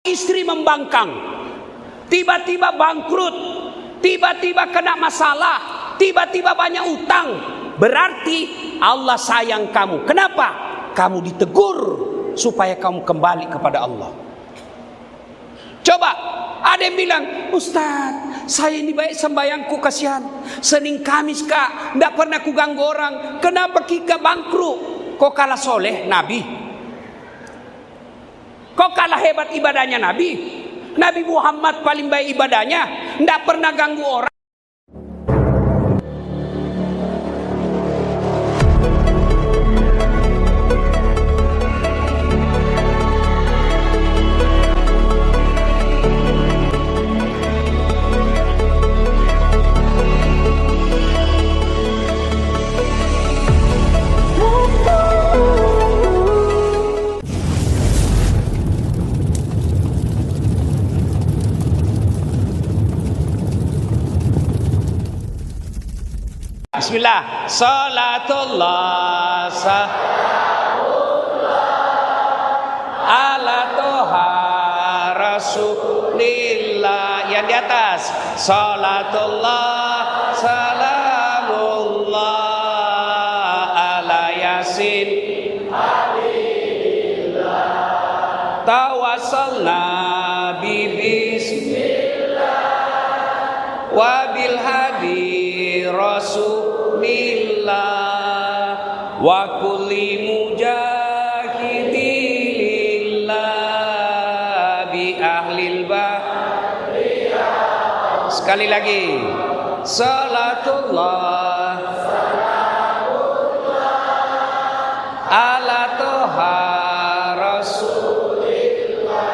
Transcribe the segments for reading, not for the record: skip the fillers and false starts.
istri membangkang, tiba-tiba bangkrut, tiba-tiba kena masalah, tiba-tiba banyak utang, berarti Allah sayang kamu. Kenapa? Kamu ditegur supaya kamu kembali kepada Allah. Coba ada yang bilang, Ustaz, saya ini baik sembayangku, kasihan Senin Kamis kak, tidak pernah ku ganggu orang. Kenapa kita bangkrut? Kok kalah soleh Nabi? Kok kalah hebat ibadahnya Nabi? Nabi Muhammad paling baik ibadahnya, tidak pernah ganggu orang. Bismillah. Salatullah ala toha rasulillah. Yang di atas. Salatullah salamullah ala yasin tawassalna bi bismillah wa bil hadi rasulillah wa kulli mujahidillah bi ahlil bahriyah. Sekali lagi. Salatullah ala toha rasulillah.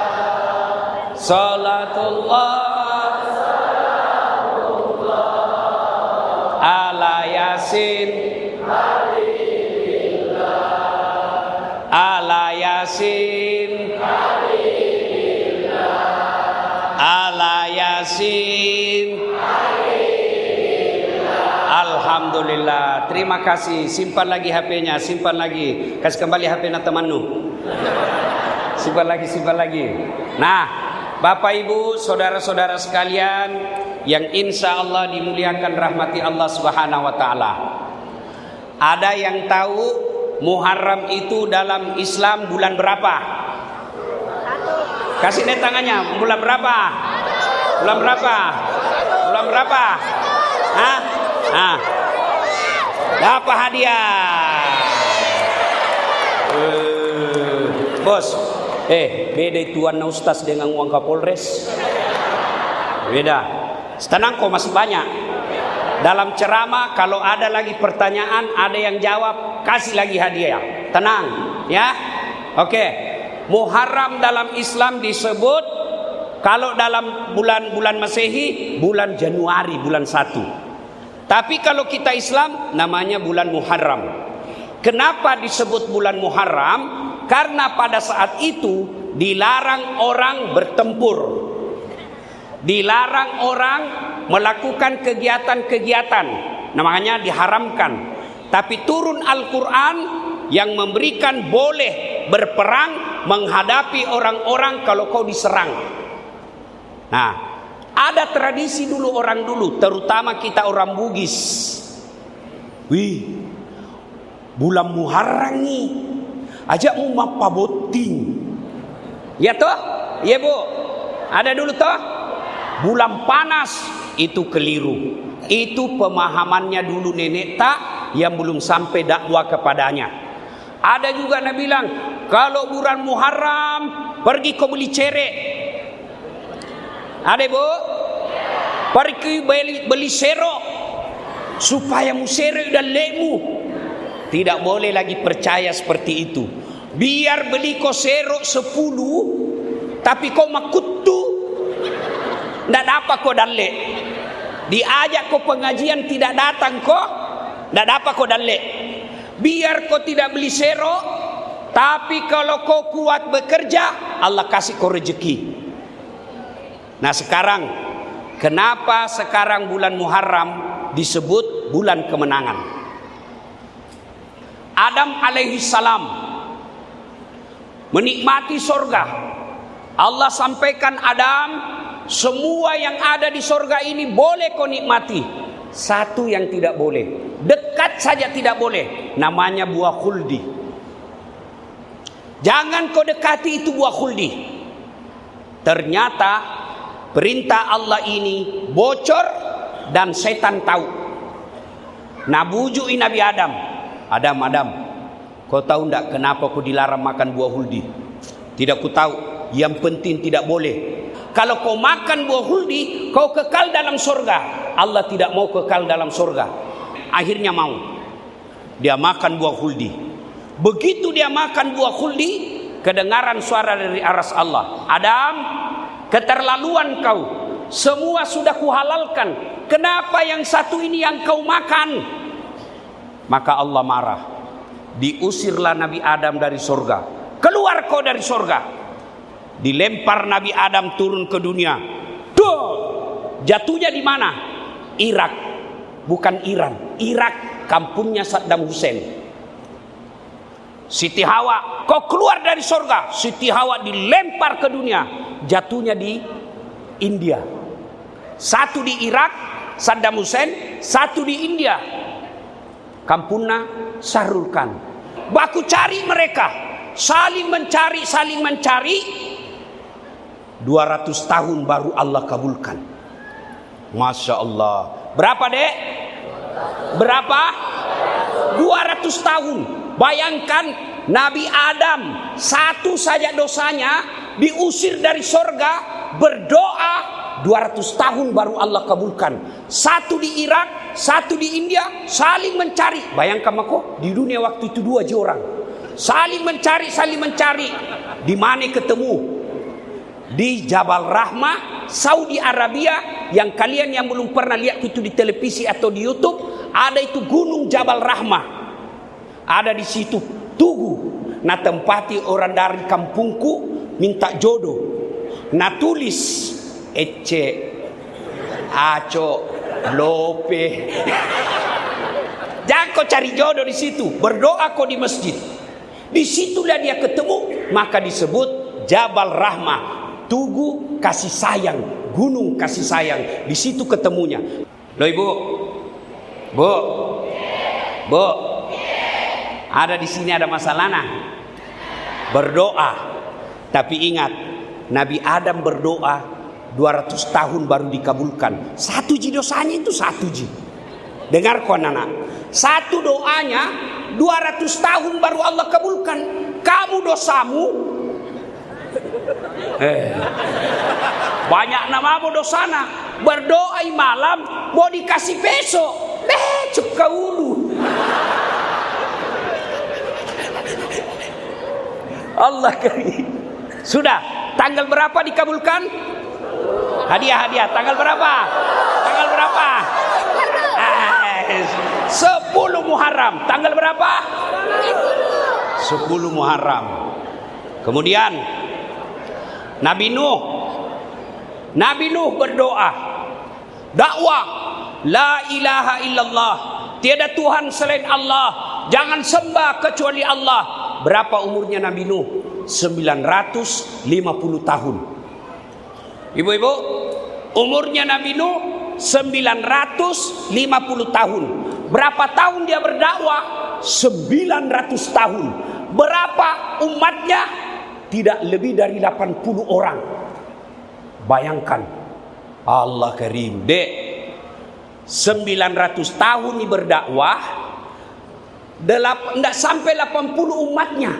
Salatullah ala yasin ala yasin ala yasin. Alhamdulillah. Terima kasih. Simpan lagi HP-nya, simpan lagi. Kasih kembali HP-nya temanmu. Simpan lagi, simpan lagi. Nah, Bapak Ibu, saudara-saudara sekalian yang insya Allah dimuliakan rahmati Allah Subhanahu wa ta'ala. Ada yang tahu Muharram itu dalam Islam bulan berapa? Kasih lihat tangannya. Bulan berapa? Bulan berapa? Bulan berapa? Hah? Nah, dapat hadiah. Bos, beda tuan Ustaz dengan uang Kapolres. Beda. Tenang kok, masih banyak. Dalam ceramah kalau ada lagi pertanyaan, ada yang jawab, kasih lagi hadiah. Tenang, ya. Oke. Muharram dalam Islam disebut, kalau dalam bulan Masehi, bulan Januari, bulan 1. Tapi kalau kita Islam namanya bulan Muharram. Kenapa disebut bulan Muharram? Karena pada saat itu dilarang orang bertempur. Dilarang orang melakukan kegiatan-kegiatan. Namanya diharamkan. Tapi turun Al-Quran yang memberikan boleh berperang menghadapi orang-orang kalau kau diserang. Nah, ada tradisi dulu orang dulu, terutama kita orang Bugis. Wih, bulan Muharram nih, ajak mau mapaboting. Ya toh? Iya bu, ada dulu toh? Bulan panas, itu keliru. Itu pemahamannya dulu nenek tak yang belum sampai dakwah kepadanya. Ada juga Nabi bilang, kalau bulan Muharram pergi kau beli cerek. Ada bu? Pergi beli serok supaya musere dan lemu. Tidak boleh lagi percaya seperti itu. Biar beli kau serok 10, tapi kau makutu, tidak dapat kau dalek. Diajak kau pengajian tidak datang kau, tidak dapat kau dalek. Biar kau tidak beli serok, tapi kalau kau kuat bekerja, Allah kasih kau rezeki. Nah sekarang, kenapa sekarang bulan Muharram disebut bulan kemenangan? Adam alaihi salam menikmati sorga, Allah sampaikan, Adam, semua yang ada di sorga ini boleh kau nikmati. Satu yang tidak boleh, dekat saja tidak boleh, namanya buah khuldi. Jangan kau dekati itu buah khuldi. Ternyata perintah Allah ini bocor dan setan tahu. Nabujui Nabi Adam. Adam, kau tahu enggak kenapa kau dilarang makan buah khuldi? Tidak ku tahu. Yang penting tidak boleh. Kalau kau makan buah khuldi, kau kekal dalam surga. Allah tidak mau kekal dalam surga. Akhirnya mau. Dia makan buah khuldi. Begitu dia makan buah khuldi, kedengaran suara dari aras Allah. Adam, keterlaluan kau. Semua sudah kuhalalkan. Kenapa yang satu ini yang kau makan? Maka Allah marah. Diusirlah Nabi Adam dari surga. Keluar kau dari surga. Dilempar Nabi Adam turun ke dunia. Duh! Jatuhnya di mana? Irak. Bukan Iran. Irak, kampungnya Saddam Hussein. Siti Hawa, kau keluar dari surga. Siti Hawa dilempar ke dunia. Jatuhnya di India. Satu di Irak, Saddam Hussein. Satu di India, kampungnya Shahrukh Khan. Baku cari mereka. Saling mencari. 200 tahun baru Allah kabulkan. Masya Allah. Berapa dek? Berapa? 200 tahun. Bayangkan Nabi Adam, satu saja dosanya diusir dari surga, berdoa 200 tahun baru Allah kabulkan. Satu di Irak, satu di India, saling mencari. Bayangkan kok di dunia waktu itu 2 orang. Saling mencari. Di mana ketemu? Di Jabal Rahmah, Saudi Arabia. Yang kalian yang belum pernah lihat itu di televisi atau di YouTube, ada itu gunung Jabal Rahmah. Ada di situ Tugu. Nah, tempati orang dari kampungku minta jodoh. Nah, tulis Ece, Aco, Lope. Jangan kau cari jodoh di situ. Berdoa kau di masjid. Disitulah dia ketemu. Maka disebut Jabal Rahmah. Tugu kasih sayang, gunung kasih sayang. Di situ ketemunya. Loh ibu, bu, ada di sini ada masalah nah. Berdoa. Tapi ingat, Nabi Adam berdoa 200 tahun baru dikabulkan. 1 ji dosanya itu 1 ji. Dengar kau anak. Satu doanya 200 tahun baru Allah kabulkan. Kamu dosamu banyak namamu dosana. Berdoa malam mau dikasih besok kau dulu. Allah karim. Sudah tanggal berapa dikabulkan? Hadiah tanggal berapa? 10 Muharram. Tanggal berapa? 10 Muharram. Kemudian Nabi Nuh berdoa, dakwah la ilaha illallah, tiada Tuhan selain Allah, jangan sembah kecuali Allah. Berapa umurnya Nabi Nuh? 950 tahun. Ibu-ibu, umurnya Nabi Nuh 950 tahun. Berapa tahun dia berdakwah? 900 tahun. Berapa umatnya? Tidak lebih dari 80 orang. Bayangkan. Allah karim. Dek, 900 tahun ini berdakwah, tidak sampai 80 umatnya.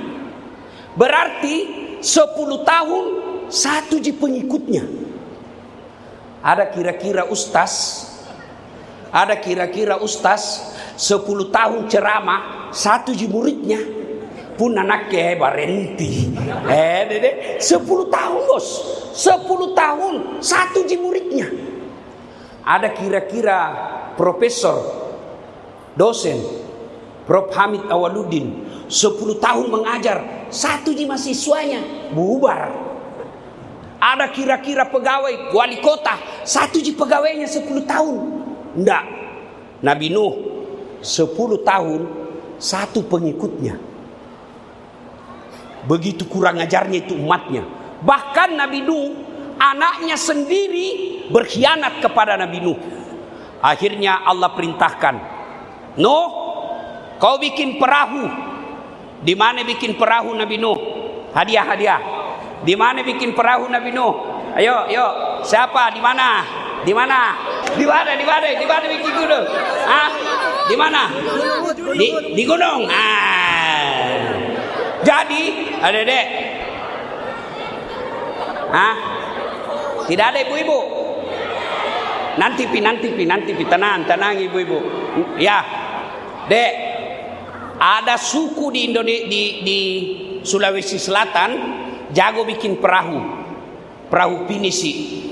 Berarti 10 tahun 1 ji pengikutnya. Ada kira-kira ustaz 10 tahun ceramah, 1 ji muridnya. Pun anaknya barenti. 10 tahun bos. 10 tahun 1 ji muridnya. Ada kira-kira profesor, dosen, Prof. Hamid Awaludin, 10 tahun mengajar, 1 ji mahasiswanya bubar. Ada kira-kira pegawai wali kota, 1 ji pegawainya 10 tahun. Enggak. Nabi Nuh 10 tahun 1 pengikutnya. Begitu kurang ajarnya itu umatnya. Bahkan Nabi Nuh, anaknya sendiri berkhianat kepada Nabi Nuh. Akhirnya Allah perintahkan, Nuh, kau bikin perahu. Di mana bikin perahu Nabi Nuh? Hadiah. Di mana bikin perahu Nabi Nuh? Ayo. Siapa? Di mana? Di mana bikin gunung? Di mana? Di gunung. Jadi, Adik-adik. Tidak ada ibu-ibu. Nanti tenang ibu-ibu. Ya. Dek, ada suku di Indonesia, di Sulawesi Selatan jago bikin perahu pinisi.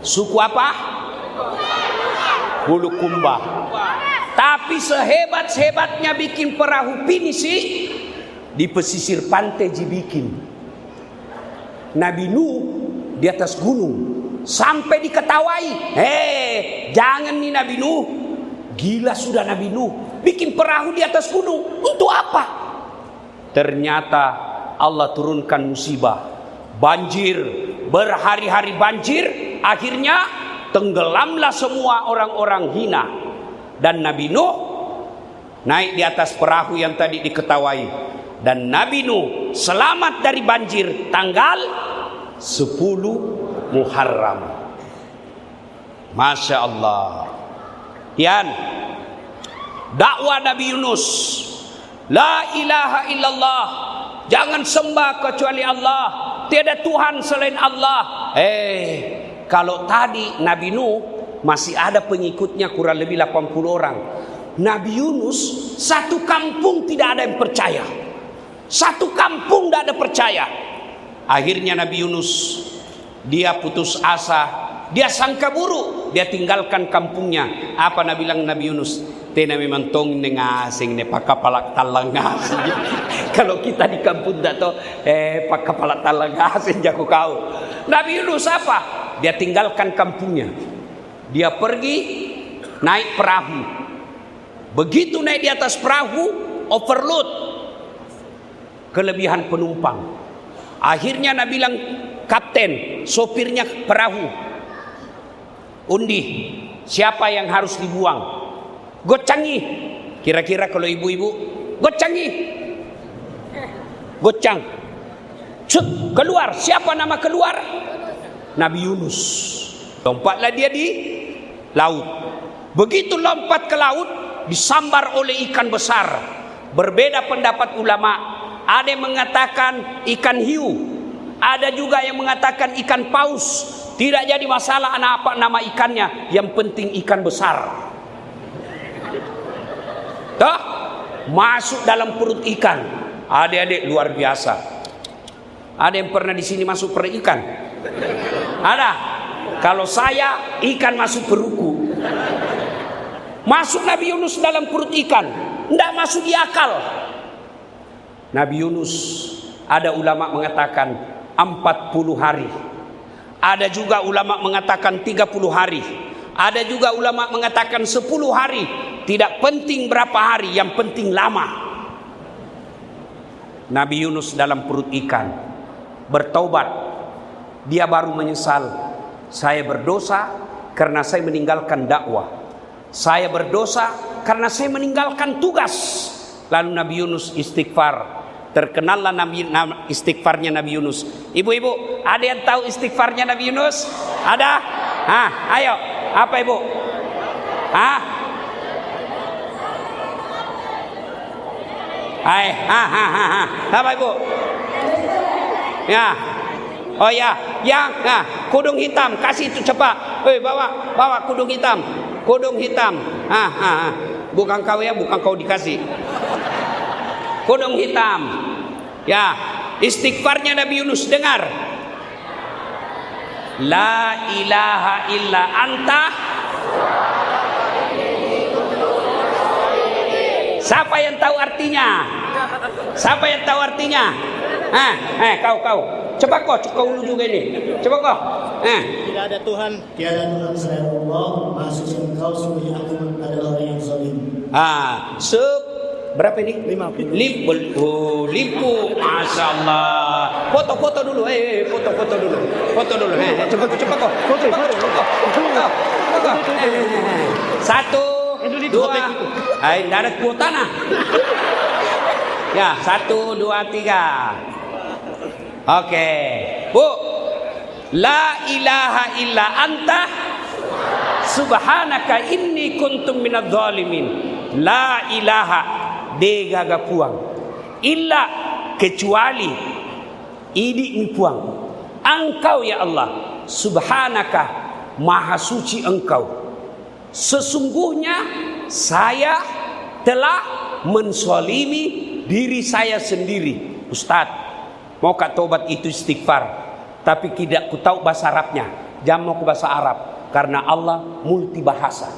Suku apa? Bulukumba. Tapi sehebat-hebatnya bikin perahu pinisi, di pesisir pantai dibikin. Nabi Nuh di atas gunung sampai diketawai. Jangan nih Nabi Nuh, gila sudah Nabi Nuh bikin perahu di atas gunung. Untuk apa? Ternyata Allah turunkan musibah, banjir, berhari-hari banjir. Akhirnya tenggelamlah semua orang-orang hina. Dan Nabi Nuh naik di atas perahu yang tadi diketawai. Dan Nabi Nuh selamat dari banjir tanggal 10 Muharram. Masya Allah. Yan, dakwah Nabi Yunus, la ilaha illallah, jangan sembah kecuali Allah, tiada Tuhan selain Allah. Kalau tadi Nabi Nuh masih ada pengikutnya kurang lebih 80 orang. Nabi Yunus satu kampung tidak ada yang percaya. Satu kampung tidak ada percaya. Akhirnya Nabi Yunus, dia putus asa, dia sangka buruk, dia tinggalkan kampungnya. Apa Nabi bilang Nabi Yunus? Tena memang tong nengasing ne pakapalak talang ngasing. Kalau kita di kampung dak to pakapalak talang ngasing jago kau. Nabi Yunus apa? Dia tinggalkan kampungnya. Dia pergi naik perahu. Begitu naik di atas perahu, overload, kelebihan penumpang. Akhirnya Nabi bilang, kapten, sopirnya perahu, undi, siapa yang harus dibuang? Gocangi. Kira-kira kalau ibu-ibu, gocangi. Gocang. Cuk, keluar. Siapa nama keluar? Nabi Yunus. Lompatlah dia di laut. Begitu lompat ke laut, disambar oleh ikan besar. Berbeda pendapat ulama. Ada yang mengatakan ikan hiu, ada juga yang mengatakan ikan paus. Tidak jadi masalah apa nama ikannya, yang penting ikan besar. Toh, masuk dalam perut ikan. Adik-adik luar biasa. Ada yang pernah di sini masuk perut ikan? Ada. Kalau saya, ikan masuk perutku. Masuk Nabi Yunus dalam perut ikan, tidak masuk di akal. Nabi Yunus, ada ulama mengatakan 40 hari. Ada juga ulama mengatakan 30 hari. Ada juga ulama mengatakan 10 hari. Tidak penting berapa hari, yang penting lama. Nabi Yunus dalam perut ikan bertaubat. Dia baru menyesal. Saya berdosa karena saya meninggalkan dakwah. Saya berdosa karena saya meninggalkan tugas. Lalu Nabi Yunus istighfar. Terkenallah istighfarnya Nabi Yunus. Ibu-ibu, ada yang tahu istighfarnya Nabi Yunus? Ada? Ayo. Apa ibu? Apa ibu? Ya. Oh ya, yang kudung hitam, kasih itu cepat. Bawa kudung hitam. Kudung hitam. Bukan kau ya, bukan kau dikasih. Kudung hitam. Ya, istighfarnya Nabi Yunus, dengar. La ilaha illa anta. Siapa yang tahu artinya? Siapa yang tahu artinya? Kau. Coba kau dulu juga ini. Coba kau. Tidak ada Tuhan, tiada Tuhan selain Allah. Maha suci Engkau, sungguhnya aku adalah orang yang zalim. Berapa ini? 50. Limpu. Masya Allah. Foto dulu. Foto dulu. Cepat kok. Foto. 1, 2. Enggak ada kuota nah. Ya, 1, 2, 3. Oke. Bu. La ilaha illa anta subhanaka inni kuntum minadz zalimin. La ilaha degaga puang. Illa kecuali ini puang. Engkau ya Allah, subhanaka maha suci engkau. Sesungguhnya saya telah menzalimi diri saya sendiri. Ustaz, mau kak tobat itu istighfar, tapi tidak ku tahu bahasa Arabnya. Jangan mau ke bahasa Arab, karena Allah multi bahasa.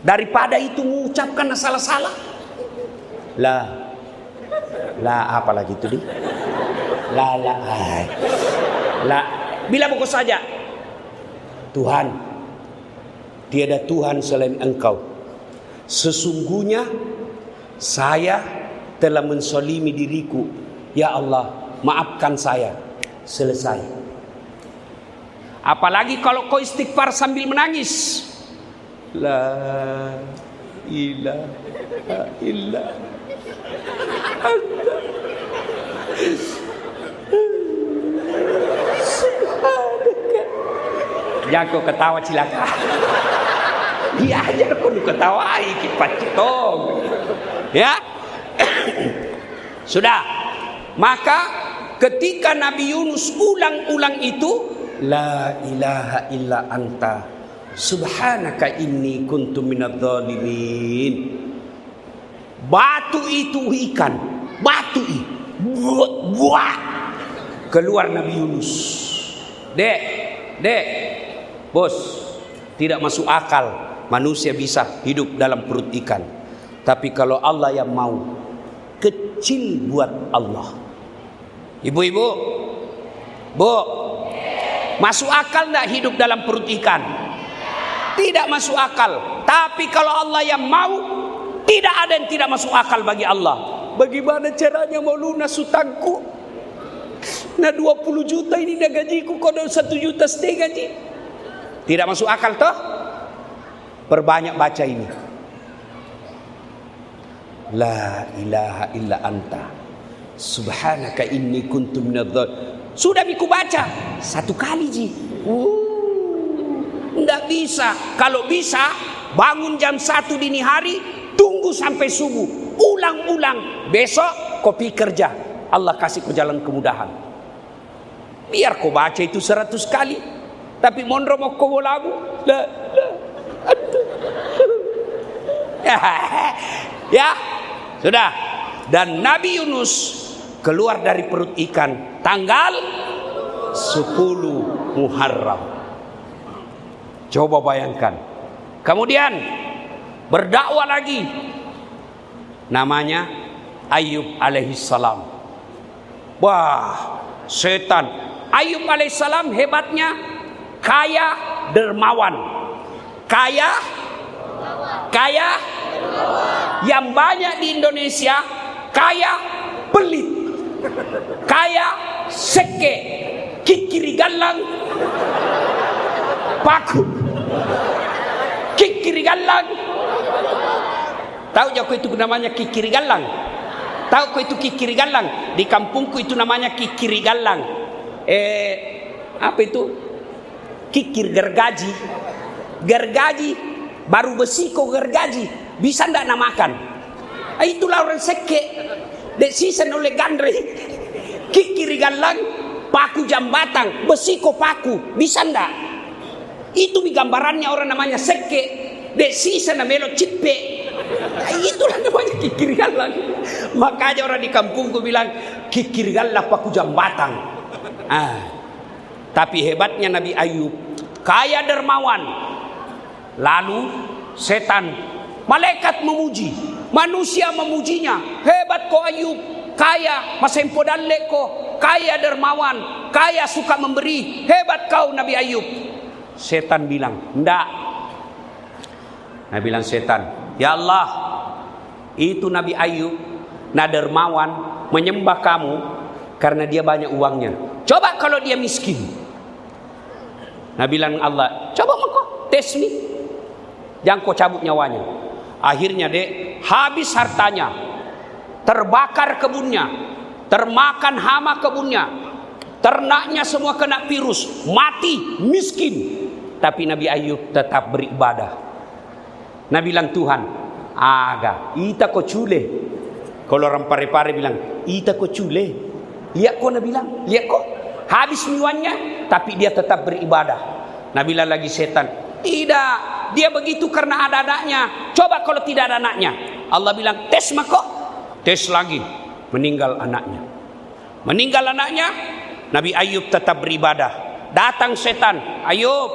Daripada itu mengucapkan salah-salah. La apa lagi itu di? La. Bila pokok saja. Tuhan, tiada Tuhan selain Engkau. Sesungguhnya saya telah menzalimi diriku. Ya Allah, maafkan saya. Selesai. Apalagi kalau kau istighfar sambil menangis. La ilaha illa anta. Jangan kau ketawa cilaka. Dia aja kau ketawai kipat citong. Ya. Sudah. Maka ketika Nabi Yunus ulang-ulang itu, la ilaha illa anta subhanaka inni kuntu minadz zalimin. Batu itu ikan, batu itu buat keluar Nabi Yunus. Dek, bos, tidak masuk akal manusia bisa hidup dalam perut ikan. Tapi kalau Allah yang mau, kecil buat Allah. Ibu-ibu, bu, masuk akal tidak hidup dalam perut ikan? Tidak masuk akal. Tapi kalau Allah yang mau, tidak ada yang tidak masuk akal bagi Allah. Bagaimana caranya mau lunas hutangku? Nah 20 juta ini dah gajiku, kau dah 1,5 juta gaji. Tidak masuk akal toh? Perbanyak baca ini. La ilaha illa anta subhanaka inni kuntu minadz zalimin. Sudah biku baca 1 kali ji. Tidak bisa. Kalau bisa bangun jam 1 dini hari, tunggu sampai subuh, ulang-ulang. Besok kopi kerja, Allah kasih kau jalan kemudahan. Biar kau baca itu 100 kali, tapi mondro mau kau lagu. Ya, sudah. Dan Nabi Yunus keluar dari perut ikan tanggal 10 Muharram. Coba bayangkan. Kemudian berdakwah lagi. Namanya Ayub alaihissalam. Wah, setan. Ayub alaihissalam hebatnya kaya dermawan. Kaya yang banyak di Indonesia, kaya pelit, kaya seke, kikiri galang, paku, kikiri galang. Tahu jago itu namanya kikiri galang? Tahu kau itu kikiri galang? Di kampungku itu namanya kikiri galang. Apa itu? Kikir gergaji. Gergaji baru besi kau gergaji. Bisa ndak namakan? Itulah orang seke. Dek sisa oleh gandre. Kikiri galang, paku jambatan, besi kau paku. Bisa ndak? Itu gambarannya orang namanya seke. Dek sisa namelo cipe. Itulah namanya kikir galang. Makanya orang di kampungku bilang kikir galang paku jambatan. Tapi hebatnya Nabi Ayub, kaya dermawan. Lalu setan, malaikat memuji, manusia memujinya. Hebat kau Ayub, kaya, masempo dalle kau, kaya dermawan, kaya suka memberi. Hebat kau Nabi Ayub. Setan bilang, enggak. Nabi bilang setan, ya Allah, itu Nabi Ayub, nah dermawan, menyembah kamu, karena dia banyak uangnya. Coba kalau dia miskin. Nah bilang Allah, coba kau tes nih, jangan kau cabut nyawanya. Akhirnya dek, habis hartanya, terbakar kebunnya, termakan hama kebunnya, ternaknya semua kena virus, mati, miskin. Tapi Nabi Ayub tetap beribadah. Nah bilang Tuhan, aga, ita ko cule. Kalau orang pare-pare bilang, ita ko cule. Lihat kok, Nabi bilang, lihat kok, habis miwannya, tapi dia tetap beribadah. Nah bilang lagi setan, tidak, dia begitu karena ada anaknya. Coba kalau tidak ada anaknya. Allah bilang, tes mako, tes lagi, meninggal anaknya. Meninggal anaknya, Nabi Ayub tetap beribadah. Datang setan, Ayub,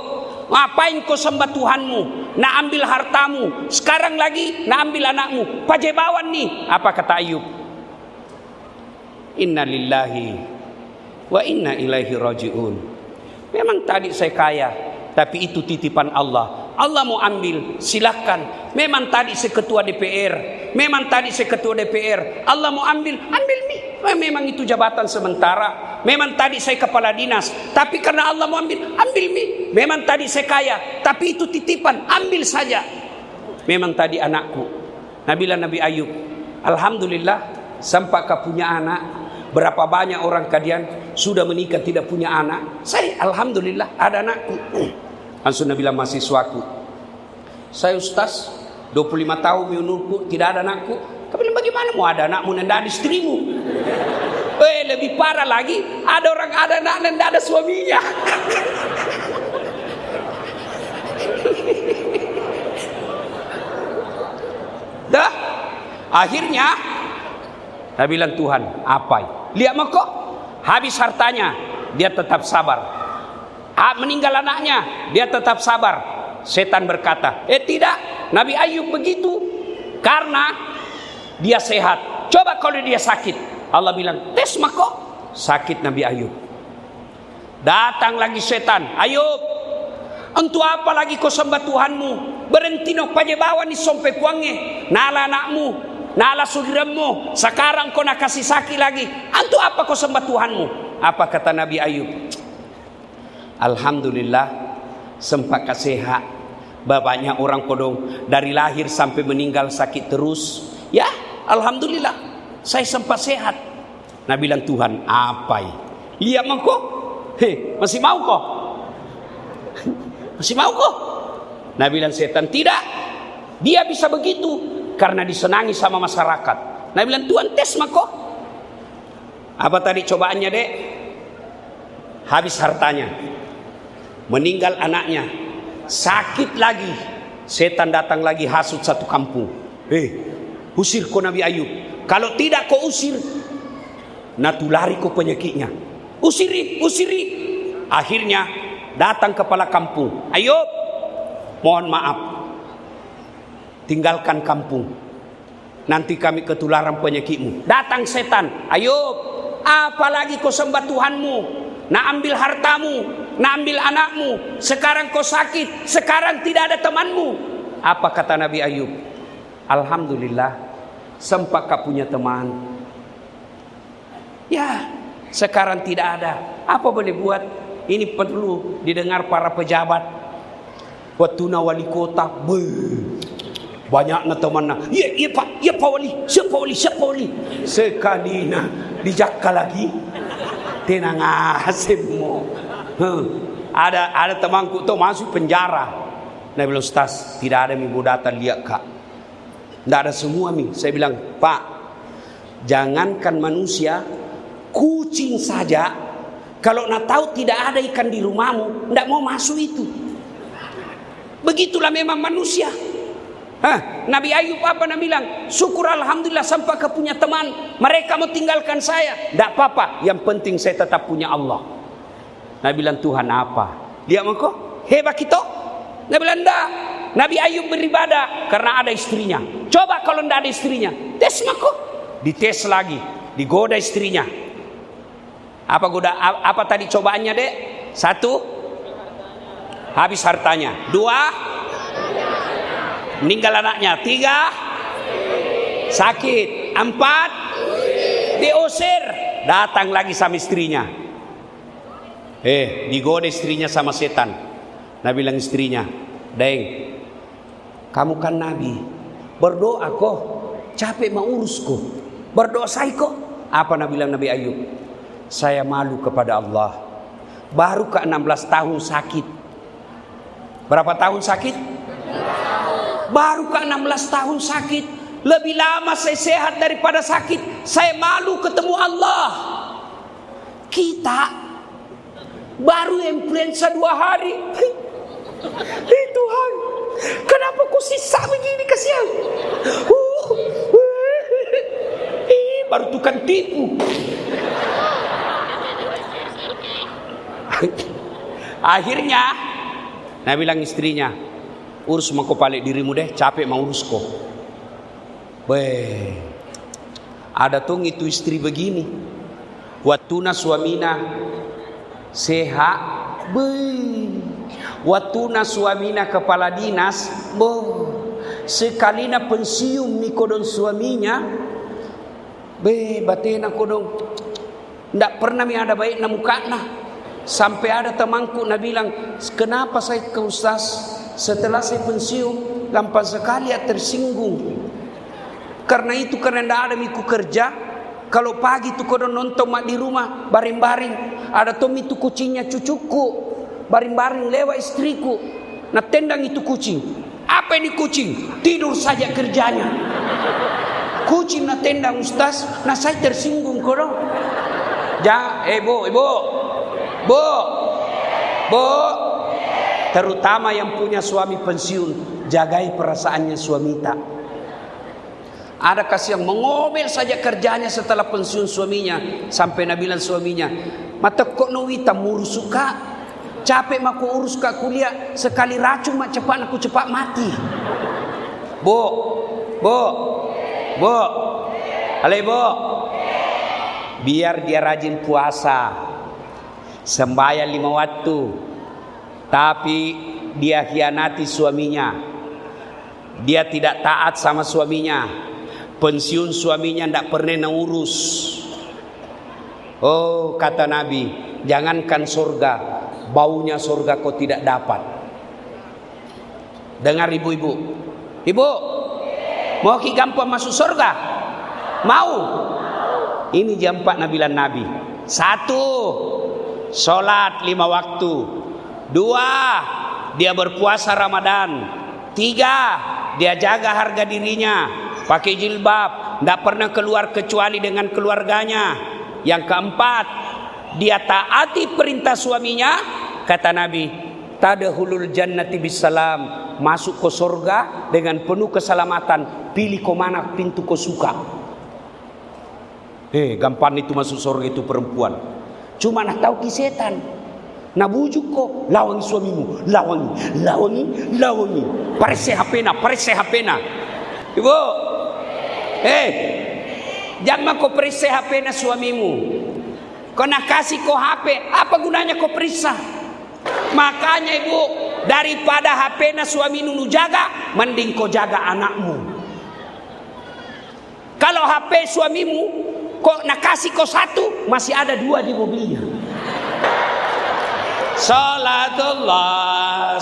ngapain kau sembah Tuhanmu? Nak ambil hartamu. Sekarang lagi nak ambil anakmu. Pajebawan nih. Apa kata Ayub? Inna lillahi wa inna ilaihi raji'un. Memang tadi saya kaya, tapi itu titipan Allah. Allah mau ambil, silakan. Memang tadi saya ketua DPR. Memang tadi saya ketua DPR. Allah mau ambil, ambil nih. Memang itu jabatan sementara. Memang tadi saya kepala dinas, tapi karena Allah mau ambil, ambil nih. Memang tadi saya kaya, tapi itu titipan, ambil saja. Memang tadi anakku. Nabi Ayub, alhamdulillah, sampai kau punya anak. Berapa banyak orang kalian sudah menikah tidak punya anak? Saya alhamdulillah ada anakku. Langsung Nabi bilang mahasiswaku, saya ustaz 25 tahun menurutku tidak ada anakku. Kau bilang bagaimana mau ada anakmu dan tidak ada istrimu? Lebih parah lagi, ada orang ada anak dan tidak ada suaminya. Dah, akhirnya Nabi bilang Tuhan, apa? Lihat kok, habis hartanya, dia tetap sabar. Meninggal anaknya, dia tetap sabar. Setan berkata, tidak, Nabi Ayub begitu karena dia sehat. Coba kalau dia sakit. Allah bilang, tes mako, sakit Nabi Ayub. Datang lagi setan, Ayub, untuk apa lagi kau sembah Tuhanmu? Berhenti no pajebawan ni sampai kuange. Nala anakmu, nala sudiramu. Sekarang kau nak kasih sakit lagi. Untuk apa kau sembah Tuhanmu? Apa kata Nabi Ayub? Alhamdulillah, sempat sehat. Banyak orang kodong dari lahir sampai meninggal sakit terus. Ya, alhamdulillah. Saya sempat sehat. Nah bilang Tuhan, apa? Lihat kok, masih mau kok? Masih mau kok? Nah bilang setan, tidak. Dia bisa begitu karena disenangi sama masyarakat. Nah bilang Tuhan, tes kok. Apa tadi cobaannya dek? Habis hartanya, meninggal anaknya, sakit lagi. Setan datang lagi hasut satu kampung. Usir kau Nabi Ayub. Kalau tidak kau usir, natulari kau penyakitnya. Usiri. Akhirnya datang kepala kampung. Ayub, mohon maaf, tinggalkan kampung. Nanti kami ketularan penyakitmu. Datang setan. Ayub, apalagi kau sembah Tuhanmu? Nak ambil hartamu, nak ambil anakmu. Sekarang kau sakit, sekarang tidak ada temanmu. Apa kata Nabi Ayub? Alhamdulillah, sempat kau punya teman. Ya, sekarang tidak ada. Apa boleh buat? Ini perlu didengar para pejabat. Waktu na wali kota, banyaknya temannya. Ya Pak Wali, siapa wali. Sekali na dijakka lagi. Tenang asemmu. Ada temanku tuh masuk penjara. Nah bilang Ustaz, tidak ada minggu datang lihat kak. Tidak ada semua mi. Saya bilang, Pak, jangankan manusia, kucing saja, kalau nak tahu tidak ada ikan di rumahmu, tidak mau masuk itu. Begitulah memang manusia. Nabi Ayub apa Nabi bilang? Syukur alhamdulillah sampai ke punya teman. Mereka mau tinggalkan saya. Tidak apa-apa. Yang penting saya tetap punya Allah. Nabi bilang Tuhan apa? Lihat kok hebat kita. Nabi bilang tidak. Nabi Ayub beribadah karena ada istrinya. Coba kalau tidak ada istrinya, tes kok. Dites lagi, digoda istrinya. Apa tadi cobaannya dek? 1, habis hartanya. 2, meninggal anaknya. 3, sakit. 4, diusir. datang lagi sama istrinya. Digoda istrinya sama setan. Nabi bilang istrinya, Deng, kamu kan Nabi, berdoa kok, capek mau urus kok, berdoa saya kok. Apa Nabi bilang Nabi Ayub? Saya malu kepada Allah. Baru ke 16 tahun sakit. Berapa tahun sakit? Baru ke 16 tahun sakit. Lebih lama saya sehat daripada sakit. Saya malu ketemu Allah. Kita baru influenza 2 hari. Tuhan, kenapa kau sisa begini, kasihan? Baru tukang tipu. Akhirnya Nabi bilang istrinya, urus mako palik dirimu deh, capek mau urus kok. Ada tuh itu istri begini. Watuna suamina sehat, watuna suamina kepala dinas, sekalina pensiun mikodon suaminya, batena kodong, ndak pernah mi ada baik na mukana. Sampai ada temanku Nabi bilang, kenapa saya ke Ustaz setelah saya pensiun gampang sekali ya tersinggung. Karena itu karena ndak ada miku kerja. Kalau pagi tuh kodon nonton mak di rumah baring-baring, ada tuh itu kucingnya cucuku baring-baring lewat istriku. Nah tendang itu kucing. Apa ini kucing? Tidur saja kerjanya. Kucing na tendang Ustaz. Nah saya tersinggung kodon. Bu, terutama yang punya suami pensiun, jagai perasaannya suami tak. Ada kasih yang mengomel saja kerjanya setelah pensiun suaminya. Sampai Nabi bilang suaminya, mata kok nuwita murus suka, capek maku urus kak kuliah, sekali racun mak cepat aku cepat mati. Bu, halo bu, biar dia rajin puasa, sembahyang 5 waktu, tapi dia khianati suaminya. Dia tidak taat sama suaminya. Pensiun suaminya tidak pernah ngurus. Oh kata Nabi, jangankan surga, baunya surga kau tidak dapat. Dengar ibu-ibu, ibu mau ki gampang masuk surga? Mau? Ini jam 4 nabilan Nabi. 1, sholat 5 waktu. 2, dia berpuasa Ramadan. 3, dia jaga harga dirinya, pakai jilbab, tidak pernah keluar kecuali dengan keluarganya. Yang 4, dia taati perintah suaminya. Kata Nabi, tadkhulul jannati bisalam, masuk ke surga dengan penuh keselamatan. Pilih ke mana pintu kau suka. Gampang itu masuk surga itu perempuan. Cuma nak tahu ki setan. Nak bujuk kok, lawangi suamimu, lawangi. Parese hapena. Ibu, jangan kau periksa HP na suamimu. Kau nak kasih kau HP, apa gunanya kau periksa? Makanya ibu, daripada HP na suamimu nu jaga, mending kau jaga anakmu. Kalau HP suamimu kok nak kasih kau 1, masih ada 2 di mobilnya. Salatullah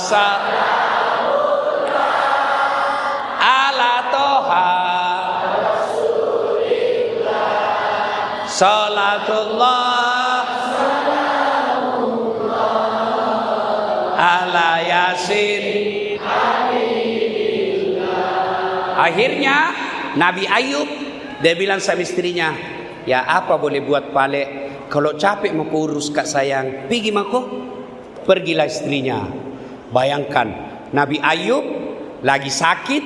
ala toha, salatullah ala yasin. Akhirnya Nabi Ayub dia bilang sama istrinya, ya apa boleh buat pale, kalau capek mau urus kak sayang, pergi mako. Pergilah istrinya. Bayangkan Nabi Ayub lagi sakit,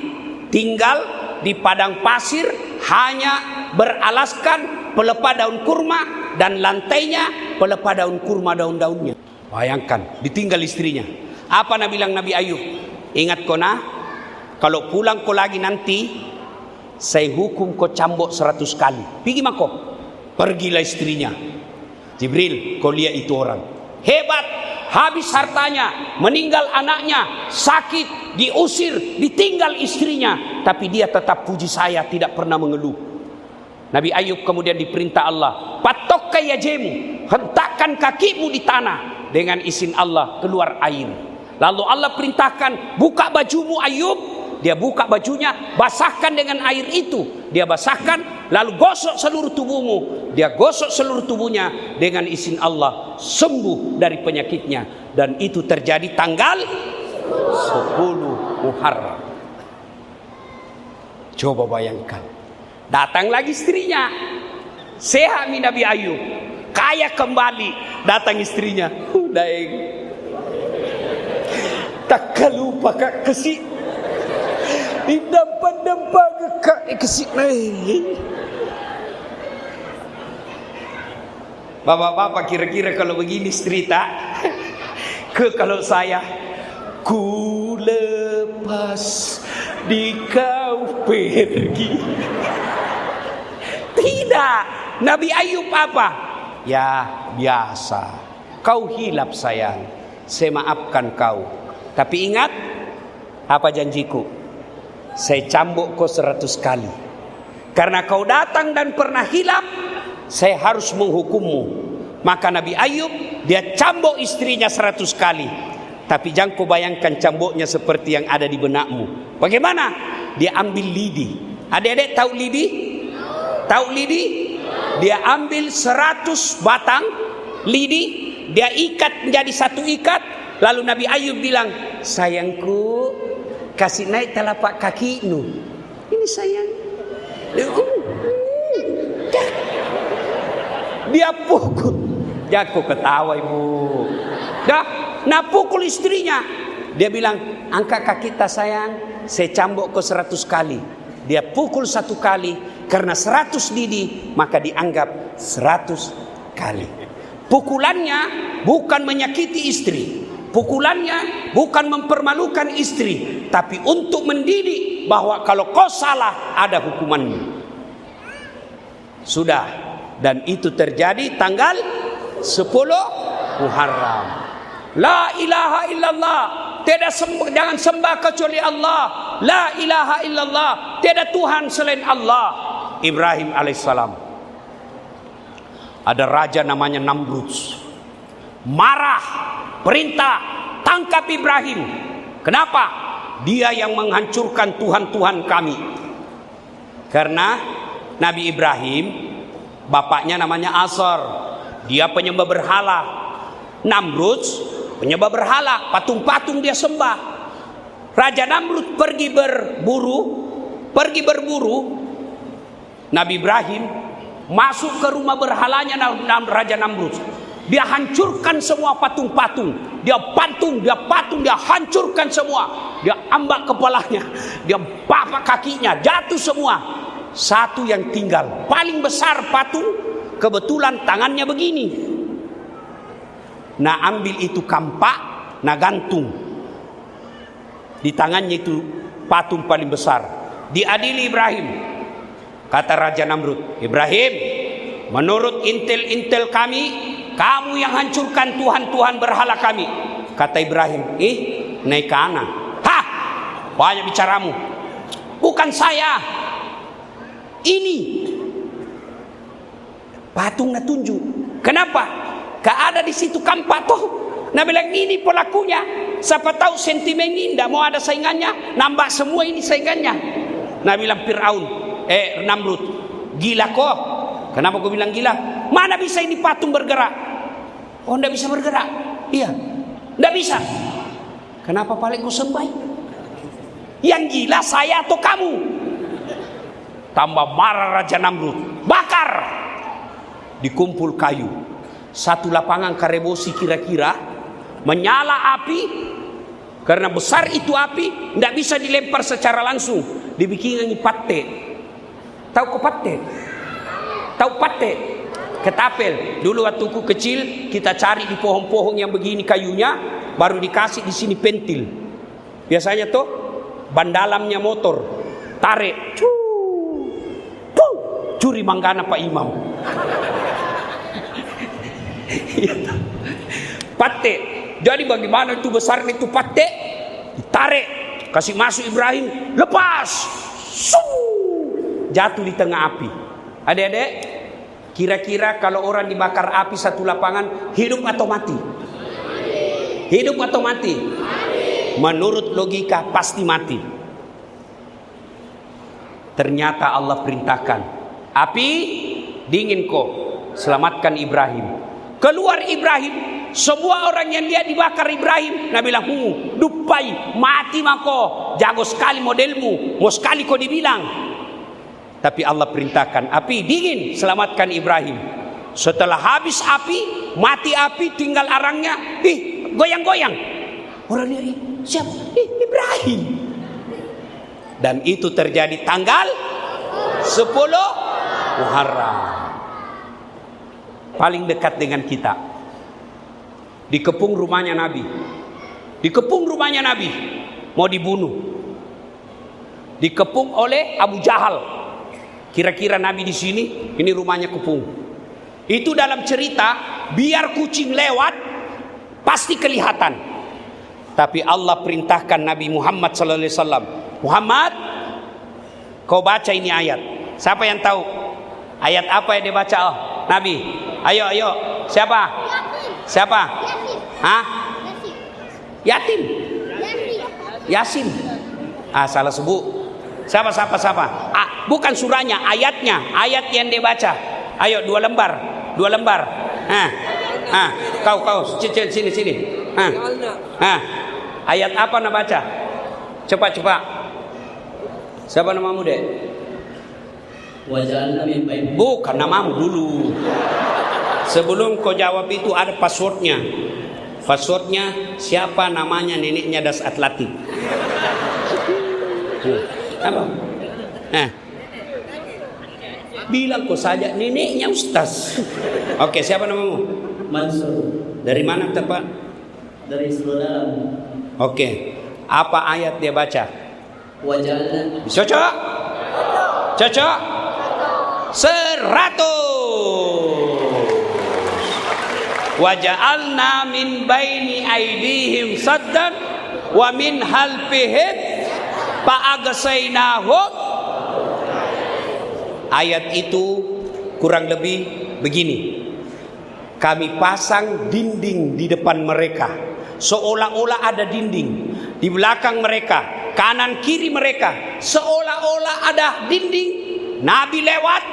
tinggal di padang pasir, hanya beralaskan pelepah daun kurma dan lantainya pelepah daun kurma daun-daunnya. Bayangkan ditinggal istrinya. Apa Nabi bilang Nabi Ayub? Ingat kau nah, kalau pulang kau lagi nanti, saya hukum kau cambok 100 kali. Pergi mako. Pergilah istrinya. Jibril, kau lihat itu orang hebat, habis hartanya, meninggal anaknya, sakit, diusir, ditinggal istrinya, tapi dia tetap puji saya, tidak pernah mengeluh. Nabi Ayub kemudian diperintah Allah, patok yajemu, hentakkan kakimu di tanah. Dengan izin Allah keluar air. Lalu Allah perintahkan, buka bajumu Ayub. Dia buka bajunya, basahkan dengan air itu. Dia basahkan, lalu gosok seluruh tubuhmu. Dia gosok seluruh tubuhnya. Dengan izin Allah sembuh dari penyakitnya. Dan itu terjadi tanggal 10 Muharram. Coba bayangkan. Datang lagi istrinya, sehat Nabi Ayub, kaya kembali. Datang istrinya, daeng tak lupa kak kesik di dampak kak kesik naik. Bapak-bapak kira-kira kalau begini cerita kalau saya ku lepas di kau pergi. Tidak, Nabi Ayub apa? Ya biasa, kau hilap sayang, saya maafkan kau. Tapi ingat, apa janjiku? Saya cambuk kau 100 kali. Karena kau datang dan pernah hilap, saya harus menghukummu. Maka Nabi Ayub, dia cambuk istrinya 100 kali. Tapi jangan kau bayangkan cambuknya seperti yang ada di benakmu. Bagaimana? Dia ambil lidi. Adik-adik tahu lidi? Tahu lidi? Dia ambil 100 batang lidi, dia ikat menjadi satu ikat. Lalu Nabi Ayub bilang, sayangku, kasih naik telapak kakimu. Ini sayang. Dia pukul. Jago ketawa ibu. Nah pukul istrinya. Dia bilang, angkat kaki tak sayang, saya cambuk kau 100 kali. Dia pukul 1 kali. Karena 100 lidi, maka dianggap 100 kali. Pukulannya bukan menyakiti istri. Pukulannya bukan mempermalukan istri. Tapi untuk mendidik bahwa kalau kau salah, ada hukumannya. Sudah. Dan itu terjadi tanggal 10 Muharram. La ilaha illallah. Jangan sembah kecuali Allah. La ilaha illallah. Tiada Tuhan selain Allah. Ibrahim alaihissalam. Ada raja namanya Namrud. Marah, perintah, tangkap Ibrahim. Kenapa? Dia yang menghancurkan Tuhan-Tuhan kami. Karena Nabi Ibrahim, bapaknya namanya Azar. Dia penyembah berhala. Namrud penyembah berhala, patung-patung dia sembah. Raja Namrud pergi berburu. Nabi Ibrahim masuk ke rumah berhalanya Raja Namrud. Dia hancurkan semua patung-patung. Dia hancurkan semua. Dia ambak kepalanya, dia papak kakinya, jatuh semua. Satu yang tinggal, paling besar patung, kebetulan tangannya begini. Nah ambil itu kampak, nah gantung di tangannya itu patung paling besar. Diadili Ibrahim. Kata Raja Namrud, Ibrahim, menurut intel kami, kamu yang hancurkan Tuhan-Tuhan berhala kami. Kata Ibrahim, naik ke anak. Hah, banyak bicaramu. Bukan saya. Ini patung nak tunjuk. Kenapa? Gak ada di situ kampak toh. Nah bilang ini pelakunya. Siapa tahu sentimen ini tidak mau ada saingannya. Nambah semua ini saingannya. Nah bilang Namrud, gila kok. Kenapa kau bilang gila? Mana bisa ini patung bergerak? Oh tidak bisa bergerak. Iya, tidak bisa. Kenapa paling kau sembah? Yang gila saya atau kamu? Tambah marah Raja Namrud. Bakar. Dikumpul kayu. Satu lapangan karebosi kira-kira. Menyala api. Karena besar itu api, tidak bisa dilempar secara langsung. Dibikin ini pate. Tahu kok pate? Tahu pate? Ketapel. Dulu waktu ku kecil, kita cari di pohon-pohon yang begini kayunya, baru dikasih di sini pentil. Biasanya tuh ban dalamnya motor, tarik, curi manggana Pak Imam. Pate. Jadi bagaimana itu besar itu pate? Ditarik, kasih masuk Ibrahim, lepas, jatuh di tengah api. Adik-adik, kira-kira kalau orang dibakar api satu lapangan, hidup atau mati? Hidup atau mati? Menurut logika pasti mati. Ternyata Allah perintahkan, api dingin kok, selamatkan Ibrahim. Keluar Ibrahim, semua orang yang dia dibakar Ibrahim, Nabi bilang, dupai, mati mako, jago sekali modelmu, mau sekali kau dibilang. Tapi Allah perintahkan, api dingin, selamatkan Ibrahim. Setelah habis api, mati api, tinggal arangnya, goyang-goyang. Orang lihat, siapa? Ibrahim. Dan itu terjadi tanggal 10 Muharram. Paling dekat dengan kita. Dikepung rumahnya Nabi. Dikepung rumahnya Nabi. Mau dibunuh. Dikepung oleh Abu Jahal. Kira-kira Nabi di sini, ini rumahnya kepung. Itu dalam cerita, biar kucing lewat, pasti kelihatan. Tapi Allah perintahkan Nabi Muhammad SAW. Muhammad, kau baca ini ayat. Siapa yang tahu? Ayat apa yang dia baca? Oh, Nabi, ayo. Siapa? Siapa? Hah? Yatim. Yasin. Salah sebut. Siapa? Bukan surahnya, ayatnya. Ayat yang dia baca. Ayo 2 lembar. Kau sini. Ayat apa nak baca? Cepat. Siapa namamu, Dek? Waja'alna min baini. Bukan namamu dulu. Sebelum kau jawab itu ada passwordnya. Passwordnya siapa namanya neneknya Das Atlantik. Apa? Bilang kau saja neneknya Ustaz. Oke, siapa namamu? Mansur. Dari mana Pak? Dari Selodalam. Oke. Apa ayat dia baca? Waja'alna. Cocok? 100. Waja'alna min baini aidihim saddan wa min halfihim fa'agsaynahum. Ayat itu kurang lebih begini. Kami pasang dinding di depan mereka, seolah-olah ada dinding di belakang mereka, kanan kiri mereka, seolah-olah ada dinding. Nabi lewat,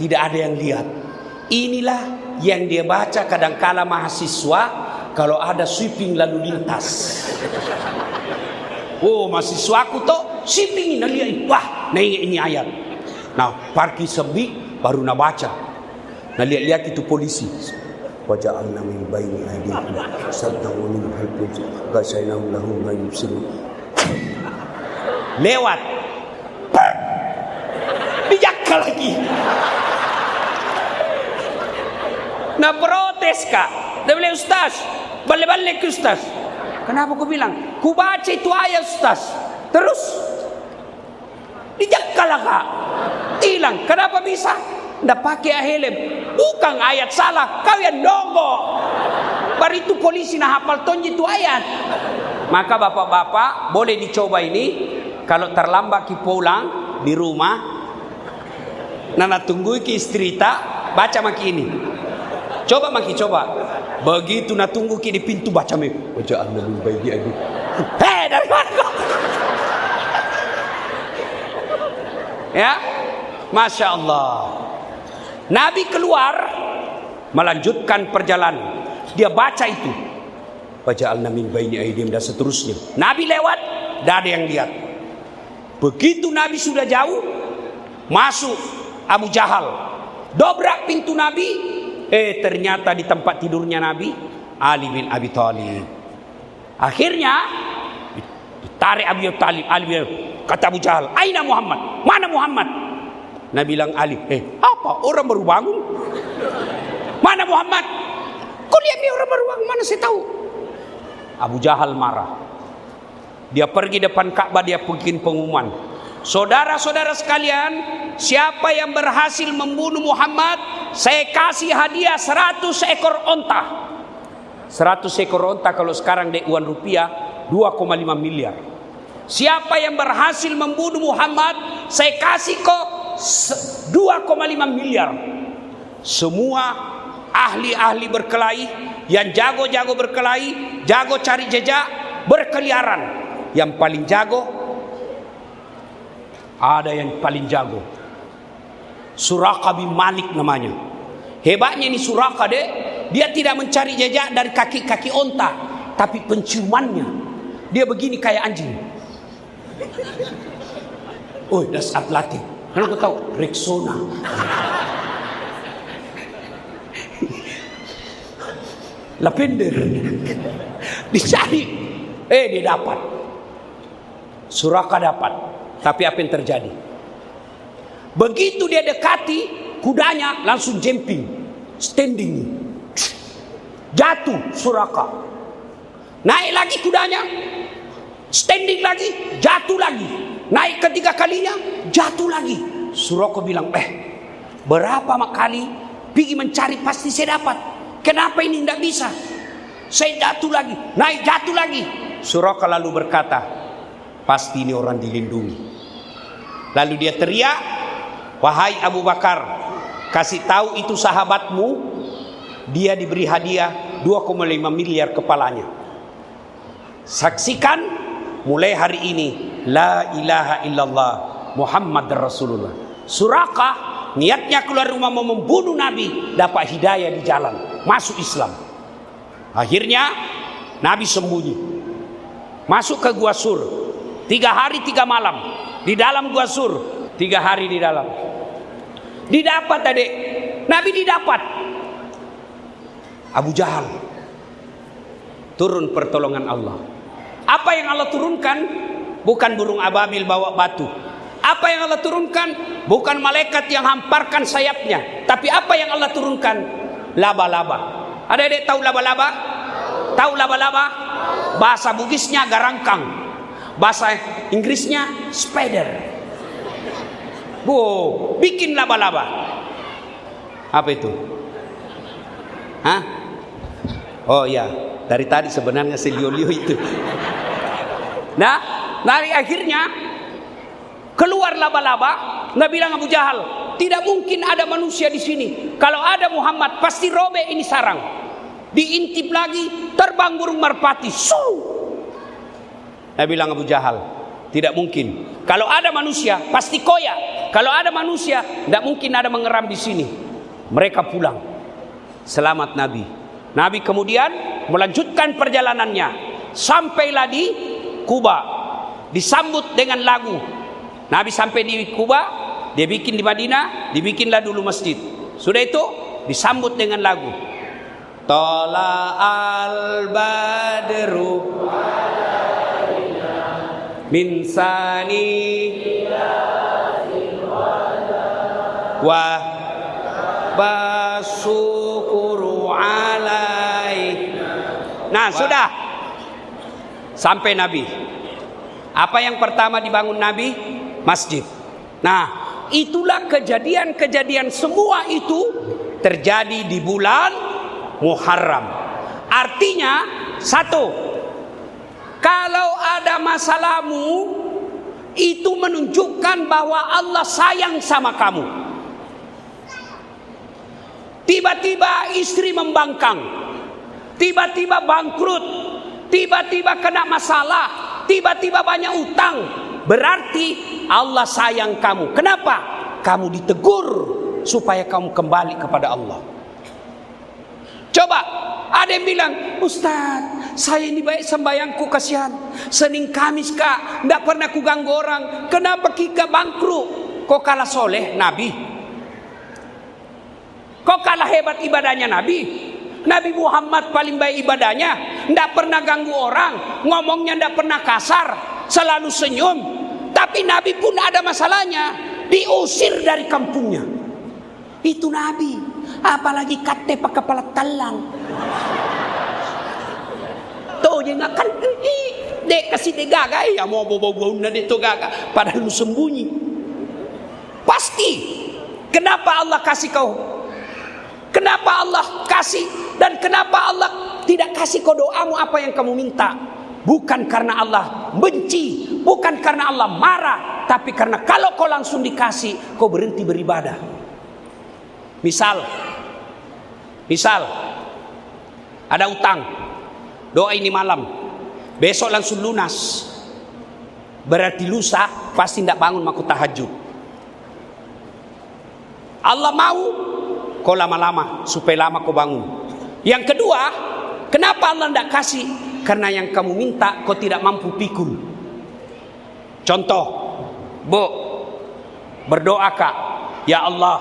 tidak ada yang lihat. Inilah yang dia baca kadangkala mahasiswa kalau ada sweeping lalu lintas. Oh, mahasiswaku tuh sweeping ini lihat, wah, ini ayat. Nah, parkir sebi baru nak baca. Nah, lihat itu polisi. Waja'alna min baini aydihim saddan wa min khalfihim ghashaynahum lahum la yubsirun. Lewat. Dijaga lagi. Nah, protes Kak. Dia bilang, Ustaz, balik-balik Ustaz. Kenapa aku bilang? Ku baca itu ayat Ustaz. Terus dijagalah Kak. Hilang. Kenapa bisa? Nggak pakai helm. Bukan ayat salah. Kau yang nongok. Baru itu polisi nah hafal tonji itu ayat. Maka bapak-bapak boleh dicoba ini. Kalau terlambat ki pulang di rumah, nana tunggu ki istri tak baca maki ini. Coba. Begitu nak tunggu ki di pintu baca maki. Waja'alna min baini aydihim. Dari mana kau? Ya, Masya Allah. Nabi keluar melanjutkan perjalanan. Dia baca itu. Waja'alna min baini aydihim dan seterusnya. Nabi lewat, tidak ada yang lihat. Begitu Nabi sudah jauh, masuk Abu Jahal. Dobrak pintu Nabi. Ternyata di tempat tidurnya Nabi, Ali bin Abi Thalib. Akhirnya ditarik Abi Thalib. Kata Abu Jahal, Aina Muhammad? Mana Muhammad? Nabi bilang Ali, apa? Orang baru bangun. Mana Muhammad? Kau lihat dia orang baru bangun, mana saya tahu? Abu Jahal marah. Dia pergi depan Ka'bah, dia bikin pengumuman. Saudara-saudara sekalian, siapa yang berhasil membunuh Muhammad, saya kasih hadiah 100 ekor onta. 100 ekor onta kalau sekarang di uang rupiah 2,5 miliar. Siapa yang berhasil membunuh Muhammad, saya kasih kok 2 2,5 miliar. Semua ahli-ahli berkelahi, yang jago-jago berkelahi, jago cari jejak, berkeliaran. Yang paling jago, ada yang paling jago, Suraka bin Malik namanya. Hebatnya ini Suraka deh, dia tidak mencari jejak dari kaki-kaki onta, tapi penciumannya dia begini kayak anjing. Oh, das atletik. Kalau kau tahu Rexona. Lavender. Dicari, dia dapat. Suraka dapat. Tapi apa yang terjadi? Begitu dia dekati, kudanya langsung jumping, standing, jatuh Suraka. Naik lagi kudanya, standing lagi, jatuh lagi. Naik ketiga kalinya, jatuh lagi. Suraka bilang, berapa kali pergi mencari pasti saya dapat. Kenapa ini tidak bisa? Saya jatuh lagi, naik jatuh lagi. Suraka lalu berkata, pasti ini orang dilindungi. Lalu dia teriak, wahai Abu Bakar, kasih tahu itu sahabatmu, dia diberi hadiah 2,5 miliar kepalanya. Saksikan mulai hari ini, la ilaha illallah Muhammad Rasulullah. Suraka niatnya keluar rumah mau membunuh Nabi, dapat hidayah di jalan, masuk Islam. Akhirnya Nabi sembunyi, masuk ke Gua Sur, 3 hari 3 malam di dalam Gua Sur, 3 hari di dalam. Didapat adik, Nabi didapat. Abu Jahal, turun pertolongan Allah. Apa yang Allah turunkan? Bukan burung ababil bawa batu. Apa yang Allah turunkan? Bukan malaikat yang hamparkan sayapnya. Tapi apa yang Allah turunkan? Laba-laba. Ada adik tahu laba-laba? Tahu laba-laba? Bahasa Bugisnya garangkang, bahasa Inggrisnya spider. Bikin laba-laba. Apa itu? Hah? Oh ya, dari tadi sebenarnya selio-lio itu. Nah, dari akhirnya keluar laba-laba. Nabi bilang Abu Jahal, tidak mungkin ada manusia di sini. Kalau ada Muhammad, pasti robek ini sarang. Diintip lagi, terbang burung merpati. Nabi bilang Abu Jahal, tidak mungkin. Kalau ada manusia, pasti koyak. Kalau ada manusia, tidak mungkin ada mengeram di sini. Mereka pulang. Selamat Nabi. Nabi kemudian melanjutkan perjalanannya. Sampailah di Kuba. Disambut dengan lagu. Nabi sampai di Kuba, dia bikin di Madinah, dibikinlah dulu masjid. Sudah itu disambut dengan lagu. Tola al-badru min sani wa basukuru alai. Nah, sudah sampai Nabi. Apa yang pertama dibangun Nabi? Masjid. Nah, itulah kejadian-kejadian semua itu terjadi di bulan Muharram. Artinya satu, kalau ada masalahmu itu menunjukkan bahwa Allah sayang sama kamu. Tiba-tiba istri membangkang, tiba-tiba bangkrut, tiba-tiba kena masalah, tiba-tiba banyak utang, berarti Allah sayang kamu. Kenapa? Kamu ditegur supaya kamu kembali kepada Allah. Coba ada yang bilang, Ustaz, saya ini baik sembayangku kasihan, Senin Kamis kak, tidak pernah ku ganggu orang. Kenapa kita bangkrut? Kok kalah soleh Nabi? Kok kalah hebat ibadahnya Nabi? Nabi Muhammad paling baik ibadahnya, tidak pernah ganggu orang, ngomongnya tidak pernah kasar, selalu senyum. Tapi Nabi pun ada masalahnya, diusir dari kampungnya. Itu Nabi. Apalagi kate pakai kepala talang. Tuh dia ngakan, dek kasih dia gagal, ya mau bawa dek tuh gagal. Padahal lu sembunyi. Pasti. Kenapa Allah kasih kau? Kenapa Allah kasih? Dan kenapa Allah tidak kasih kau doamu apa yang kamu minta? Bukan karena Allah benci, bukan karena Allah marah, tapi karena kalau kau langsung dikasih, kau berhenti beribadah. Misal ada utang, doa ini malam, besok langsung lunas, berarti lusa pasti tidak bangun maku tahajud. Allah mau kau lama-lama supaya lama kau bangun. Yang kedua, kenapa Allah tidak kasih? Karena yang kamu minta kau tidak mampu pikul. Contoh, Bu, berdoa Kak, ya Allah,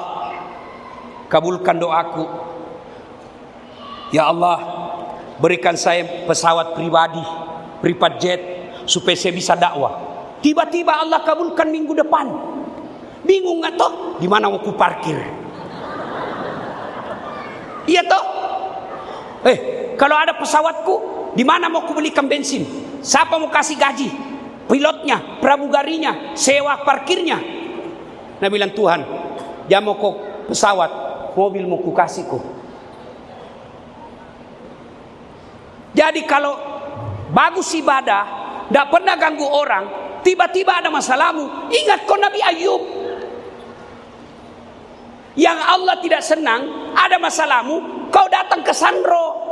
kabulkan doaku. Ya Allah, berikan saya pesawat pribadi, private jet, supaya saya bisa dakwah. Tiba-tiba Allah kabulkan minggu depan. Bingung nggak toh? Di mana mau ku parkir? Iya toh? Kalau ada pesawatku, di mana mau ku belikan bensin? Siapa mau kasih gaji? Pilotnya, pramugarinya, sewa parkirnya. Nah bilang Tuhan, jangan mau kau pesawat, mobil mau ku kasih kau. Jadi kalau bagus ibadah, tidak pernah ganggu orang, tiba-tiba ada masalahmu, ingat kau Nabi Ayub. Yang Allah tidak senang, ada masalahmu, kau datang ke Sandro.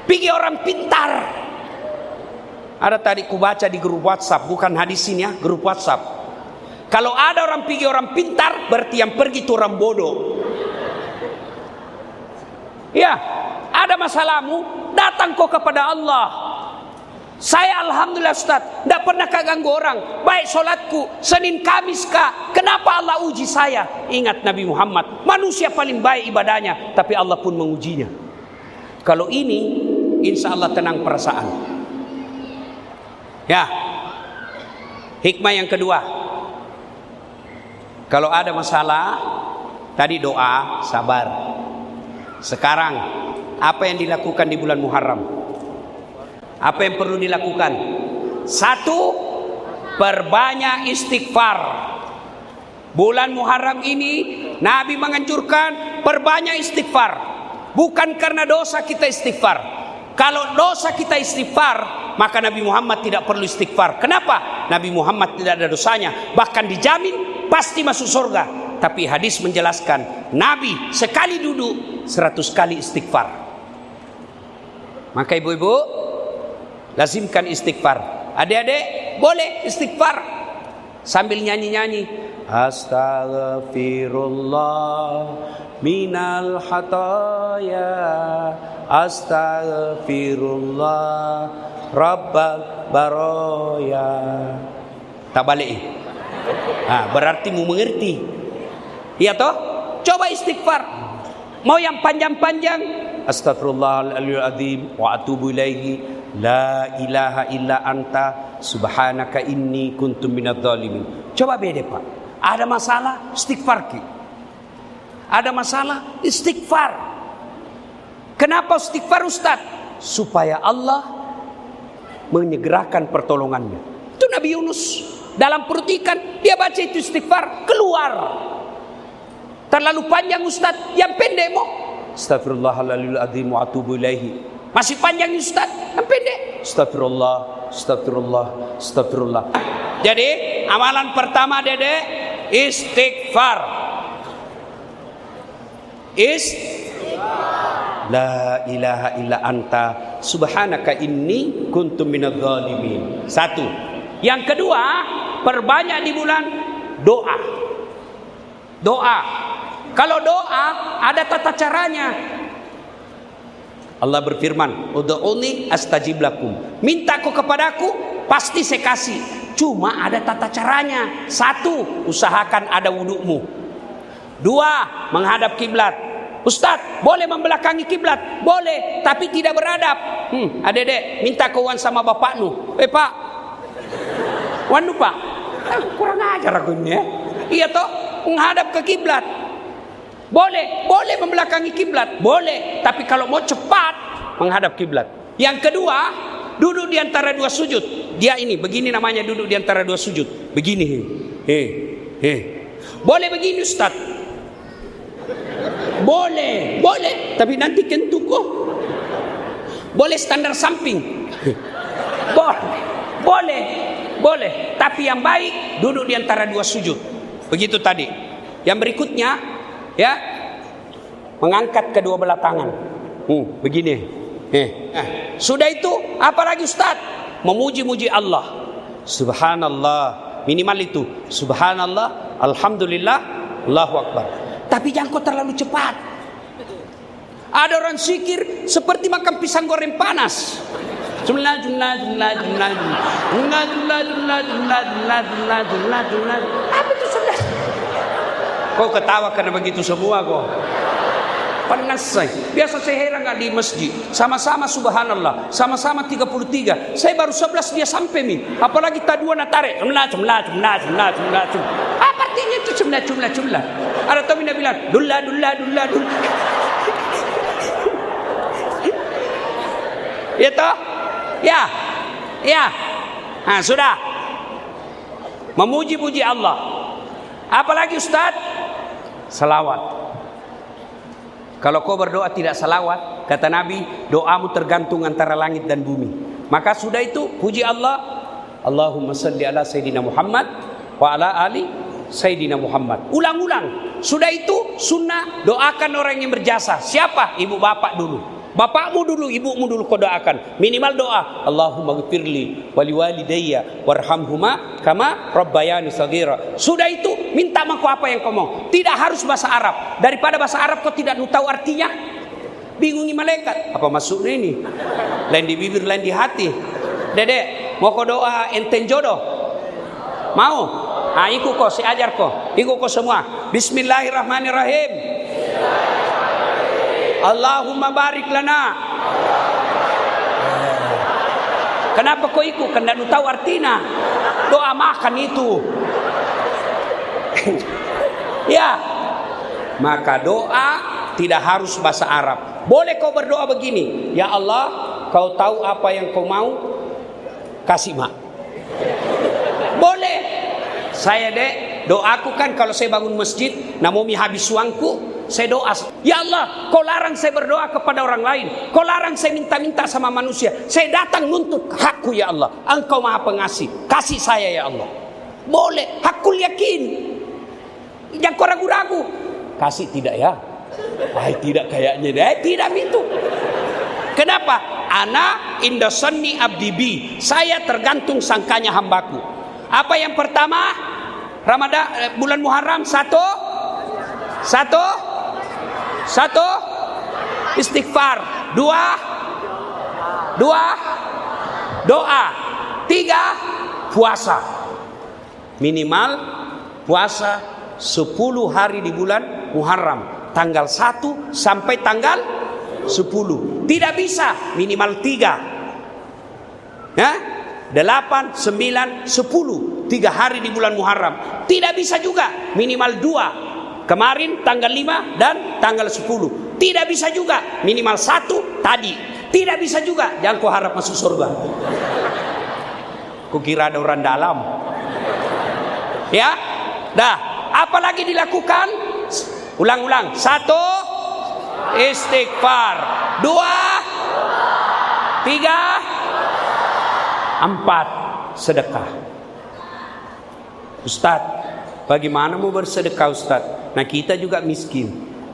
Pergi orang pintar. Ada tadi ku baca di grup WhatsApp, bukan hadis ini ya, grup WhatsApp. Kalau ada orang pergi orang pintar, berarti yang pergi itu orang bodoh. Ya, ada masalahmu, datang kau kepada Allah. Saya alhamdulillah Ustaz, tidak pernah kaganggu orang. Baik solatku, Senin Kamis kah? Kenapa Allah uji saya? Ingat Nabi Muhammad, manusia paling baik ibadahnya, tapi Allah pun mengujinya. Kalau ini, insya Allah tenang perasaan. Ya, hikmah yang kedua, kalau ada masalah, tadi doa, sabar. Sekarang, apa yang dilakukan di bulan Muharram? Apa yang perlu dilakukan? Satu, perbanyak istighfar. Bulan Muharram ini, Nabi menganjurkan perbanyak istighfar. Bukan karena dosa kita istighfar. Kalau dosa kita istighfar, maka Nabi Muhammad tidak perlu istighfar. Kenapa? Nabi Muhammad tidak ada dosanya, bahkan dijamin pasti masuk surga. Tapi hadis menjelaskan, Nabi sekali duduk 100 kali istighfar. Maka ibu-ibu, lazimkan istighfar. Adik-adik boleh istighfar sambil nyanyi-nyanyi. Astaghfirullah minal hataya, astaghfirullah rabbal baroya. Tak balik. Berarti mu mengerti. Iya toh? Coba istighfar. Mau yang panjang-panjang, astaghfirullahaladzim azim wa atubu ilaihi, la ilaha illa anta subhanaka inni kuntum minadz zalimin. Coba beda Pak. Ada masalah, istighfar ki. Ada masalah, istighfar. Kenapa istighfar Ustaz? Supaya Allah menyegerakan pertolongannya. Itu Nabi Yunus dalam perut ikan, dia baca itu istighfar, keluar. Terlalu panjang Ustaz, yang pendek mau. Astagfirullahaladzim wa atubu ilaihi. Masih panjang Ustaz, yang pendek. Astagfirullah, astagfirullah, astagfirullah. Jadi amalan pertama Dede, istighfar. La ilaha illa anta subhanaka inni kuntum minadz zalimin. Satu. Yang kedua, perbanyak di bulan doa. Doa. Kalau doa ada tata caranya. Allah berfirman, ud'uni astajib lakum. Minta kau kepadaku, pasti saya kasih. Cuma ada tata caranya. Satu, usahakan ada wudukmu. Dua, menghadap kiblat. Ustaz, boleh membelakangi kiblat? Boleh, tapi tidak beradab. Adek-adek, minta kau wan sama bapaknu. Pak, wanu Pak. Kurang ajar aku ini ya. Iya toh, menghadap ke kiblat. Boleh membelakangi kiblat, boleh. Tapi kalau mau cepat, menghadap kiblat. Yang kedua, duduk di antara dua sujud. Dia ini, begini namanya duduk di antara dua sujud. Begini. Boleh begini Ustaz. Boleh. Tapi nanti kentuk kok. Boleh standar samping. Boleh. boleh. Tapi yang baik duduk di antara dua sujud. Begitu tadi. Yang berikutnya, ya, mengangkat kedua belah tangan. Begini. Sudah itu, apalagi Ustaz? Memuji-muji Allah. Subhanallah. Minimal itu. Subhanallah, alhamdulillah, Allahu Akbar. Tapi jangan kau terlalu cepat. Ada orang zikir seperti makan pisang goreng panas. Apa itu sudah? Kau ketawa karena begitu semua kau. Panas saya. Biasa saya heran nggak di masjid. Sama-sama subhanallah. Sama-sama 33. Saya baru 11 dia sampai min. Apalagi tadua nak tarik. Jumlah. Apa artinya itu jumlah. Ada tahu mina bilang dullah. Itu? Ya. Nah, sudah. Memuji-puji Allah. Apalagi Ustaz? Salawat. Kalau kau berdoa tidak salawat, kata Nabi, doamu tergantung antara langit dan bumi. Maka sudah itu, puji Allah. Allahumma salli ala Sayyidina Muhammad wa ala ali Sayyidina Muhammad. Ulang-ulang. Sudah itu sunnah, doakan orang yang berjasa. Siapa? Ibu bapak dulu. Bapakmu dulu, ibumu dulu kau doakan. Minimal doa, Allahumma ghfirli wali walidayya warhamhuma kama rabbayani shaghira. Sudah itu, minta sama kau apa yang kau mau. Tidak harus bahasa Arab. Daripada bahasa Arab kau tidak tahu artinya, bingungi malaikat. Apa maksudnya ini? Lain di bibir, lain di hati. Dedek, mau kau doa enten jodoh? Mau? Ikut kau, saya ajar kau. Ikut kau semua. Bismillahirrahmanirrahim. Allahumma barik lana. Kenapa kau ikut? Karena lu tahu artinya. Doa makan itu. Ya. Maka doa tidak harus bahasa Arab. Boleh kau berdoa begini. Ya Allah, kau tahu apa yang kau mau, kasih mak. Boleh. Saya doaku kan kalau saya bangun masjid, namun habis uangku, saya doa, ya Allah, kau larang saya berdoa kepada orang lain. Kau larang saya minta-minta sama manusia. Saya datang nuntut hakku ya Allah. Engkau maha pengasih. Kasih saya ya Allah. Boleh, hakul yakin. Jangan kau ragu-ragu. Kasih tidak ya? Tidak kayaknya. Tidak itu. Kenapa? Ana indasanni abdi bi. Saya tergantung sangkanya hambaku. Apa yang pertama? Ramadan, bulan Muharram, satu, istighfar. Dua, doa. Tiga, puasa. Minimal puasa 10 hari di bulan Muharram, tanggal 1 sampai tanggal 10. Tidak bisa minimal 3, 8, 9, 10, 3 hari di bulan Muharram. Tidak bisa juga minimal 2, kemarin tanggal 5 dan tanggal 10. Tidak bisa juga minimal 1 tadi. Tidak bisa juga, jangan kau harap masuk surga. Kau kira ada orang dalam. Ya, dah. Apalagi dilakukan? Ulang-ulang. 1, istighfar. 2, 3, 4, sedekah. Ustaz, bagaimana mau bersedekah Ustaz? Nah kita juga miskin.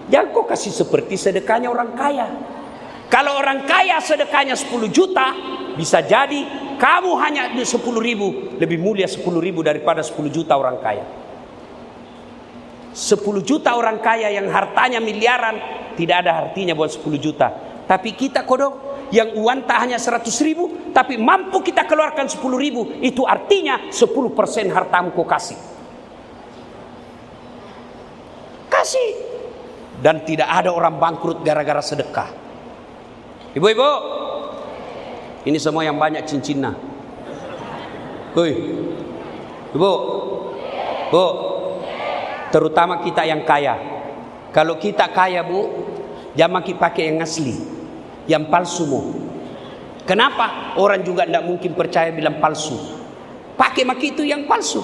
Jangan kau kasih seperti sedekahnya orang kaya. Kalau orang kaya sedekahnya 10 juta, bisa jadi kamu hanya 10 ribu. Lebih mulia 10 ribu daripada 10 juta orang kaya. 10 juta orang kaya yang hartanya miliaran, tidak ada artinya buat 10 juta. Tapi kita kodok, yang uang tak hanya 100 ribu, tapi mampu kita keluarkan 10 ribu. Itu artinya 10% hartamu kau kasih. Kasih. Dan tidak ada orang bangkrut gara-gara sedekah. Ibu-ibu, ini semua yang banyak cincinnya. Woi, ibu, bu, terutama kita yang kaya. Kalau kita kaya bu, jangan pakai yang asli, yang palsu mu. Kenapa? Orang juga tidak mungkin percaya bilang palsu. Pakai maki itu yang palsu.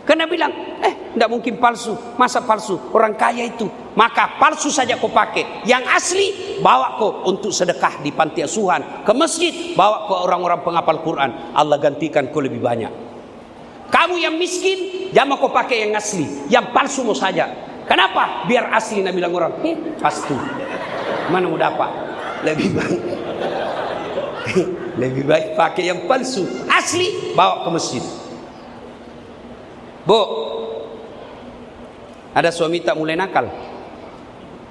Karena bilang, tidak mungkin palsu. Masa palsu? Orang kaya itu. Maka palsu saja kau pakai. Yang asli, bawa kau untuk sedekah di panti asuhan. Ke masjid, bawa kau orang-orang penghafal Quran. Allah gantikan kau lebih banyak. Kamu yang miskin, jangan kau pakai yang asli, yang palsu mau saja. Kenapa? Biar asli. Nabi bilang orang, pasti. Mana mau dapat? Lebih baik pakai yang palsu. Asli, bawa ke masjid. Bu, ada suami tak mulai nakal,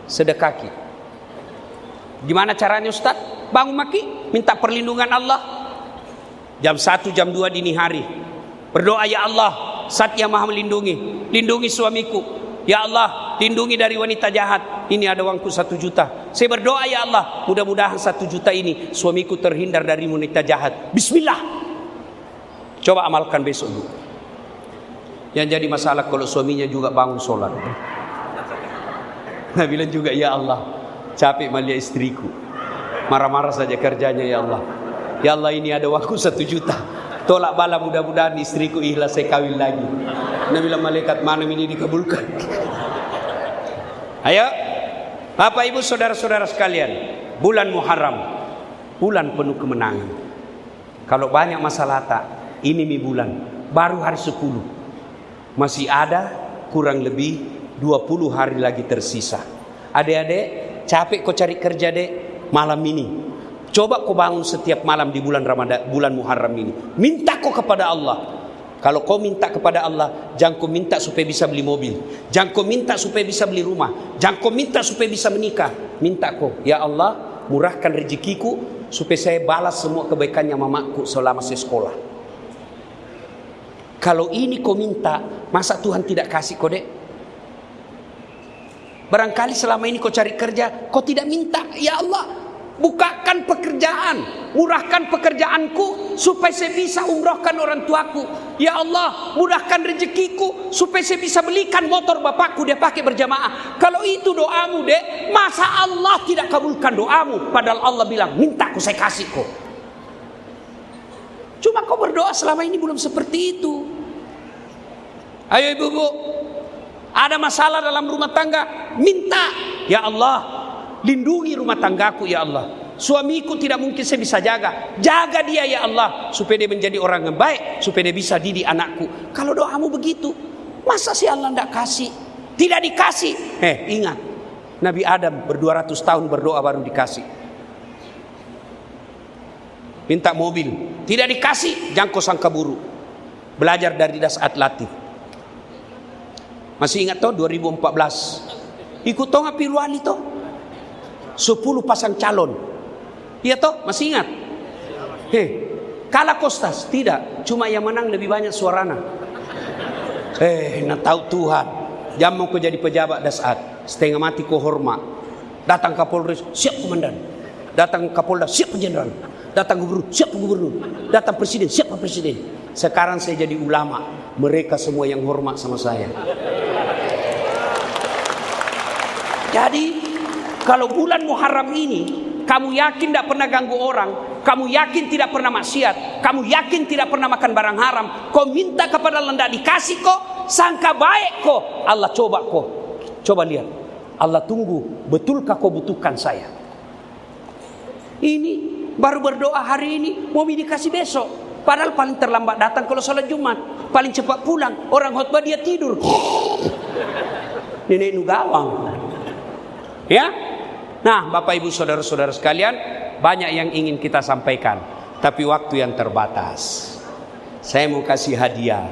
sedekaki. Gimana caranya Ustaz? Bangun maki, minta perlindungan Allah. Jam 1, jam 2 dini hari. Berdoa, ya Allah, Zat yang maha melindungi, lindungi suamiku. Ya Allah, lindungi dari wanita jahat. Ini ada uangku 1 juta. Saya berdoa, ya Allah, mudah-mudahan 1 juta ini suamiku terhindar dari wanita jahat. Bismillah. Coba amalkan besok. Yang jadi masalah kalau suaminya juga bangun sholat. Nah, bilang juga, ya Allah, capek melihat istriku, marah-marah saja kerjanya, ya Allah. Ya Allah, ini ada uangku 1 juta. Tolak bala, mudah-mudahan istriku ikhlas, saya kawin lagi. Nabi bilang, malaikat mana ini dikabulkan. Ayo, Bapak Ibu saudara-saudara sekalian, bulan Muharram, bulan penuh kemenangan. Kalau banyak masalah tak, ini bulan, baru hari 10. Masih ada kurang lebih 20 hari lagi tersisa. Adik-adik, capek kau cari kerja dek malam ini. Coba kau bangun setiap malam di bulan Ramadan, bulan Muharram ini. Minta kau kepada Allah. Kalau kau minta kepada Allah, jangan kau minta supaya bisa beli mobil, jangan kau minta supaya bisa beli rumah, jangan kau minta supaya bisa menikah. Minta kau, ya Allah, murahkan rezekiku supaya saya balas semua kebaikannya mamaku selama saya sekolah. Kalau ini kau minta, masa Tuhan tidak kasih kau dek? Barangkali selama ini kau cari kerja, kau tidak minta, ya Allah, bukakan pekerjaan, murahkan pekerjaanku supaya saya bisa umrohkan orang tuaku. Ya Allah, mudahkan rezekiku supaya saya bisa belikan motor bapakku dia pakai berjamaah. Kalau itu doamu dek, masa Allah tidak kabulkan doamu? Padahal Allah bilang, minta aku saya kasih kau. Cuma kau berdoa selama ini belum seperti itu. Ayo ibu-ibu, ada masalah dalam rumah tangga, minta, ya Allah, lindungi rumah tanggaku, ya Allah. Suamiku tidak mungkin saya bisa jaga. Jaga dia, ya Allah, supaya dia menjadi orang yang baik, supaya dia bisa didik anakku. Kalau doamu begitu, masa si Allah tidak kasih? Tidak dikasih. Ingat, Nabi Adam 200 tahun berdoa baru dikasih. Minta mobil, tidak dikasih, jangan kau sangka buruk. Belajar dari Das'at Latif. Masih ingat toh 2014? Ikut toh ngapi wali toh? 10 pasang calon. Iya toh, masih ingat? Kalah Kostas? Tidak, cuma yang menang lebih banyak suarana. Nak tahu Tuhan. Jangan mau kau jadi pejabat Das'at, setengah mati kau hormat. Datang Kapolres, siap komandan. Datang Kapolda, siap jenderal. Datang gubernur, siap gubernur. Datang presiden, siap presiden. Sekarang saya jadi ulama, mereka semua yang hormat sama saya. Jadi kalau bulan Muharram ini kamu yakin tidak pernah ganggu orang, kamu yakin tidak pernah maksiat, kamu yakin tidak pernah makan barang haram, kau minta kepada Allah tidak dikasih kok, sangka baik kok. Allah coba kok, coba lihat. Allah tunggu, betulkah kau butuhkan saya? Ini baru berdoa hari ini, mau dikasih besok. Padahal paling terlambat datang kalau sholat Jumat, paling cepat pulang. Orang khutbah dia tidur. Nenek nugawang. Ya, nah Bapak Ibu saudara-saudara sekalian, banyak yang ingin kita sampaikan, tapi waktu yang terbatas. Saya mau kasih hadiah.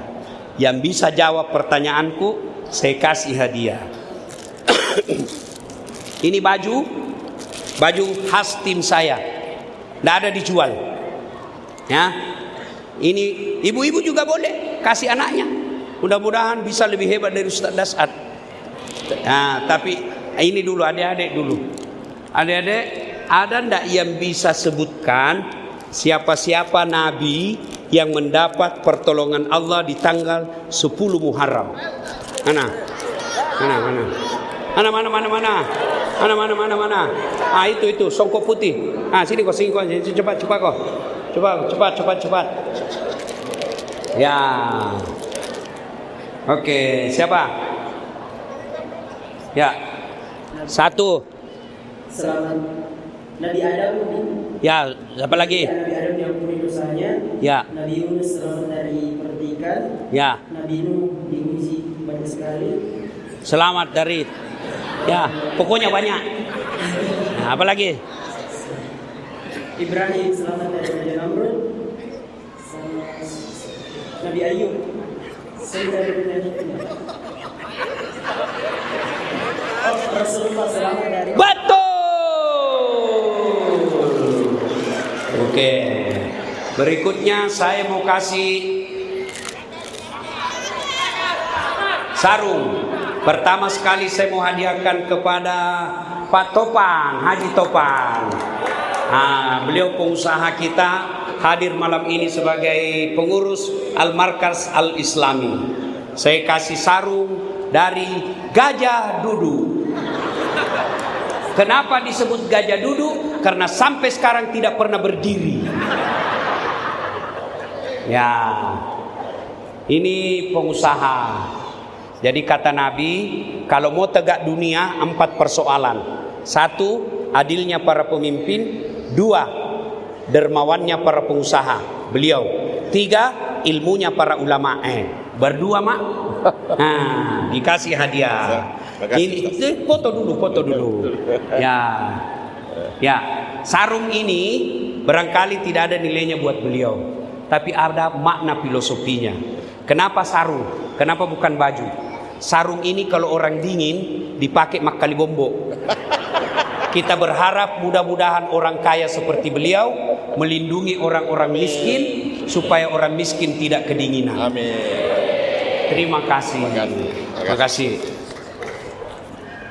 Yang bisa jawab pertanyaanku, saya kasih hadiah. Ini baju khas tim saya, tidak ada dijual. Ya, ini ibu-ibu juga boleh kasih anaknya. Mudah-mudahan bisa lebih hebat dari Ustaz Das'at. Nah, tapi ini dulu adik-adik dulu. Adik-adik, ada ndak yang bisa sebutkan siapa-siapa nabi yang mendapat pertolongan Allah di tanggal 10 Muharram? Mana? Itu songkok putih. Sini kok, cepat kok. Cepat. Ya. Oke, siapa? Ya. 1. Selamat Nabi Adam. Ya, siapa lagi? Nabi Adam yang pun dosanya. Ya. Nabi Yunus selamat dari pertikaian. menyaksikan Ya, Nabi Nuh diuji banyak sekali. selamat dari. Ya, pokoknya banyak. Nah, apa lagi? Ibrahim selamat dari Raja Namrud. Sama Nabi Ayub selamat dari penyakitnya. Oh, Rasulullah selamat dari. Betul. Oke. Berikutnya saya mau kasih sarung. Pertama sekali saya mau hadiahkan kepada Pak Topan, Haji Topan. Beliau pengusaha kita, hadir malam ini sebagai pengurus Al-Markaz Al-Islami. Saya kasih sarung dari gajah duduk. Kenapa disebut gajah duduk? Karena sampai sekarang tidak pernah berdiri. Ya, ini pengusaha. Jadi kata Nabi, kalau mau tegak dunia 4 persoalan. 1, adilnya para pemimpin. 2, dermawannya para pengusaha. Beliau. 3, ilmunya para ulama. Berdua mak. Nah, dikasih hadiah. Ini foto dulu. Ya, sarung ini barangkali tidak ada nilainya buat beliau, tapi ada makna filosofinya. Kenapa sarung? Kenapa bukan baju? Sarung ini kalau orang dingin dipakai makali bombo. Kita berharap mudah-mudahan orang kaya seperti beliau melindungi orang-orang miskin supaya orang miskin tidak kedinginan. Amin. Terima kasih. Terima kasih.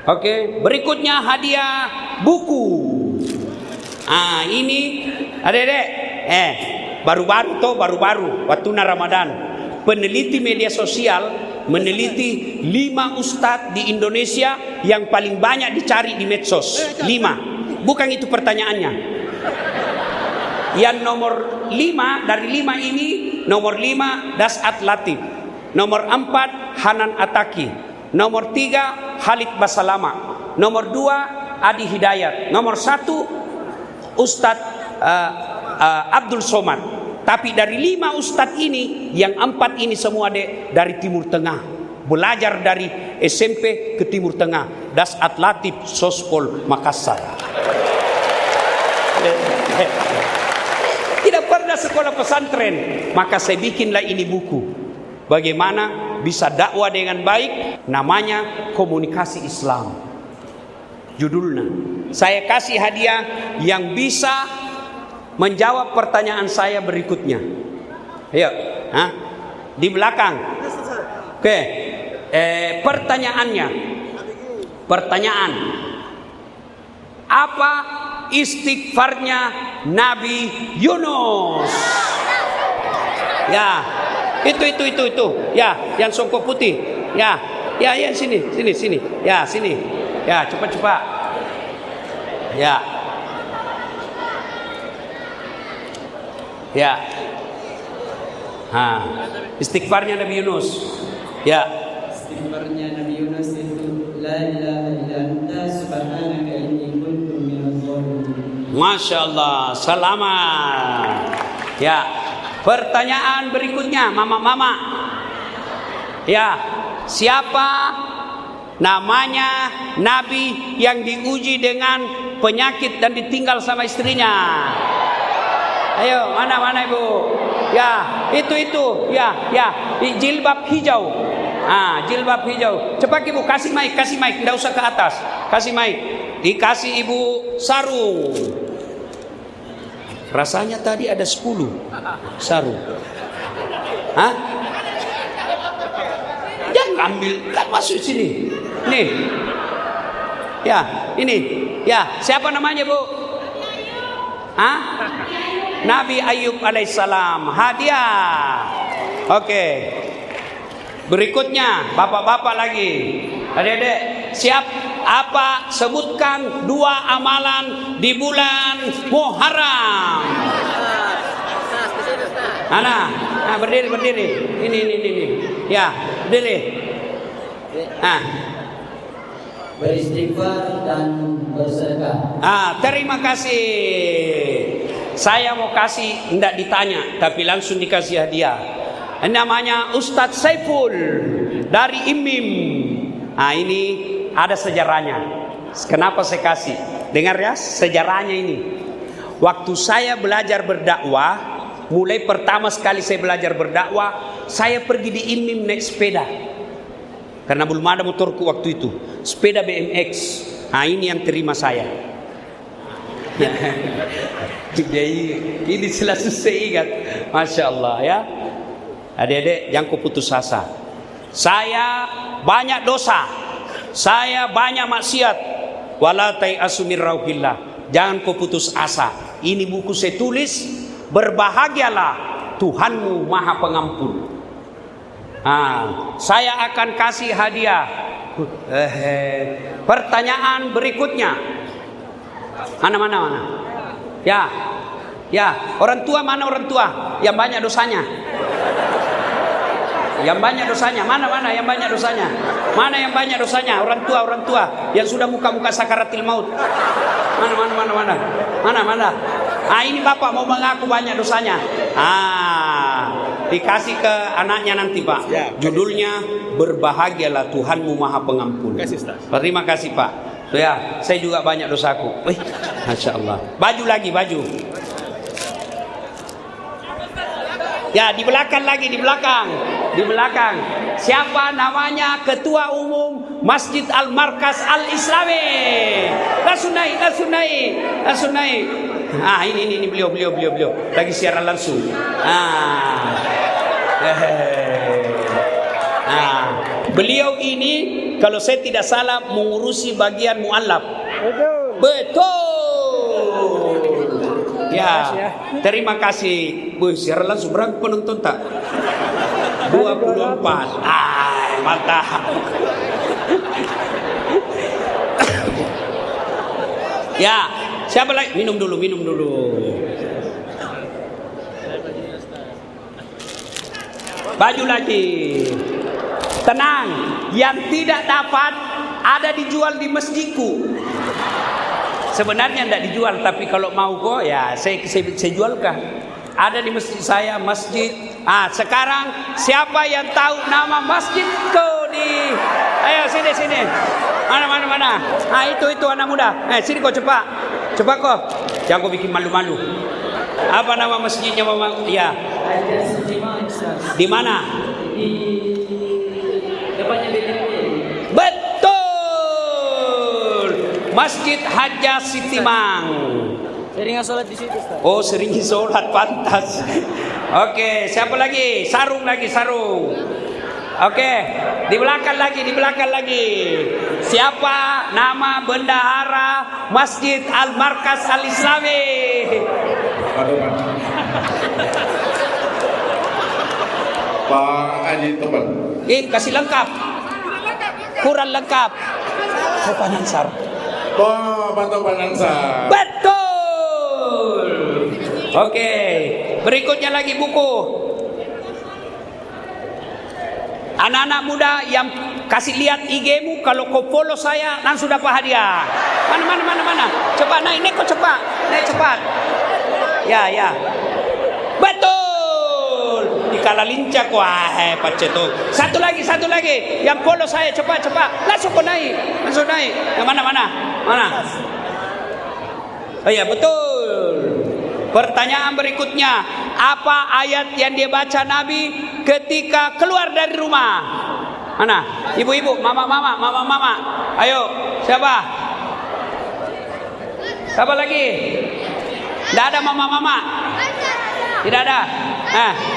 Oke, berikutnya hadiah buku. Ini adik-adik, baru-baru waktu Ramadan, peneliti media sosial meneliti 5 ustadz di Indonesia yang paling banyak dicari di medsos. 5. Bukan itu pertanyaannya. Yang nomor 5 dari 5 ini, nomor 5 Dasat Latif, nomor 4 Hanan Ataki, nomor 3 Khalid Basalama, nomor 2 Adi Hidayat, nomor 1 Ustadz Abdul Somad. Tapi dari 5 ustadz ini, yang 4 ini semua dari Timur Tengah, belajar dari SMP ke Timur Tengah. Dasat Latif Sospol Makassar. Tidak pernah sekolah pesantren. Maka saya bikinlah ini buku. Bagaimana bisa dakwah dengan baik. Namanya Komunikasi Islam. Judulnya. Saya kasih hadiah yang bisa menjawab pertanyaan saya berikutnya. Ayo, di belakang. Oke, pertanyaannya. Pertanyaan. Apa istighfarnya Nabi Yunus? Ya, itu. Ya, yang songkok putih. Ya, sini. Ya, sini. Ya, cepat. Ya. Istighfarnya Nabi Yunus. Ya. Istighfarnya Nabi Yunus itu la ilaha illa anta subhanaka inni kuntu minadh dhalimin. Masya Allah, selamat. Ya. Pertanyaan berikutnya, mama. Ya. Siapa namanya Nabi yang diuji dengan penyakit dan ditinggal sama istrinya? Ayo, mana Ibu? Ya, itu. Ya, jilbab hijau. Jilbab hijau. Cepat Ibu, kasih mic. Tidak usah ke atas. Kasih mic. Dikasih Ibu sarung. Rasanya tadi ada 10 sarung. Jangan ambil, kan masuk sini. Nih. Ya, ini. Ya, siapa namanya Bu? Nabi Ayub alaihissalam. Hadiah. Oke. Berikutnya bapak-bapak lagi. Adik-adik, siap? Apa? Sebutkan 2 amalan di bulan Muharram. Berdiri. Ini. Ya, berdiri. Beristighfar dan bersedekah. Terima kasih. Saya mau kasih, tidak ditanya, tapi langsung dikasih hadiah. Namanya Ustadz Saiful dari IMIM. Nah, ini ada sejarahnya. Kenapa saya kasih? Dengar ya sejarahnya ini. Waktu saya belajar berdakwah, mulai pertama sekali saya belajar berdakwah, saya pergi di IMIM naik sepeda. Karena belum ada motorku waktu itu. Sepeda BMX. Nah, ini yang terima saya. Jadi ini selalu saya ingat. Masya Allah ya. Adik-adik jangan kau putus asa. Saya banyak dosa, saya banyak maksiat. Wala tai'asu min rauhillah. Jangan kau putus asa. Ini buku saya tulis, berbahagialah Tuhanmu Maha Pengampun. Saya akan kasih hadiah. Pertanyaan berikutnya. Mana? Ya, orang tua mana orang tua? Yang banyak dosanya. Yang banyak dosanya. Mana yang banyak dosanya? Mana yang banyak dosanya? Orang tua yang sudah muka-muka sakaratil maut. Mana? Ini bapak mau mengaku banyak dosanya. Dikasih ke anaknya nanti, Pak. Ya, judulnya berbahagialah Tuhanmu Maha Pengampun. Terima kasih, Pak. Tuh ya, saya juga banyak dosaku. Masya Allah. Baju lagi. Ya, di belakang lagi, di belakang. Siapa namanya Ketua Umum Masjid Al-Markas Al-Islami? Lasunai. Ini beliau. Lagi siaran langsung. Beliau ini kalau saya tidak salah mengurusi bagian mu'allaf. Betul. Ya, terima kasih. Siaran langsung berapa penonton tak? 24. Mantap. Ya, siapa lagi? Minum dulu. Baju lagi. Tenang, yang tidak dapat ada dijual di masjidku. Sebenarnya tidak dijual, tapi kalau mau kok ya saya jualkan. Ada di masjid saya, masjid. Sekarang siapa yang tahu nama masjidku di? Ayo sini. Mana? Itu anak muda. Sini kau cepat kau. Jangan kau bikin malu-malu. Apa nama masjidnya, Mama? Ya. Di mana? Di depannya BTP. Betul. Masjid Haja Sitimang. Sering sholat di situ, Ustaz. Oh, sering sholat, pantas. Oke, siapa lagi? Sarung. Oke, di belakang lagi. Siapa nama bendahara Masjid Al-Markas Al-Islami? Pak Haji Teman. Kasih lengkap. Kurang lengkap. Sopan Ansar. Bantu Panansar. Betul. Oke, berikutnya lagi buku. Anak-anak muda yang kasih lihat IG-mu, kalau kau follow saya langsung dapat hadiah. Mana? Cepat naik kau cepat. Ya. Betul. Dikala lincah kau pacetok. Satu lagi. Yang follow saya cepat. Langsung naik. Yang mana? Oh ya, betul. Pertanyaan berikutnya, apa ayat yang dia baca Nabi ketika keluar dari rumah? Mana? Ibu-ibu, mama. Ayo, siapa? Siapa lagi? Tidak ada mama. Tidak ada.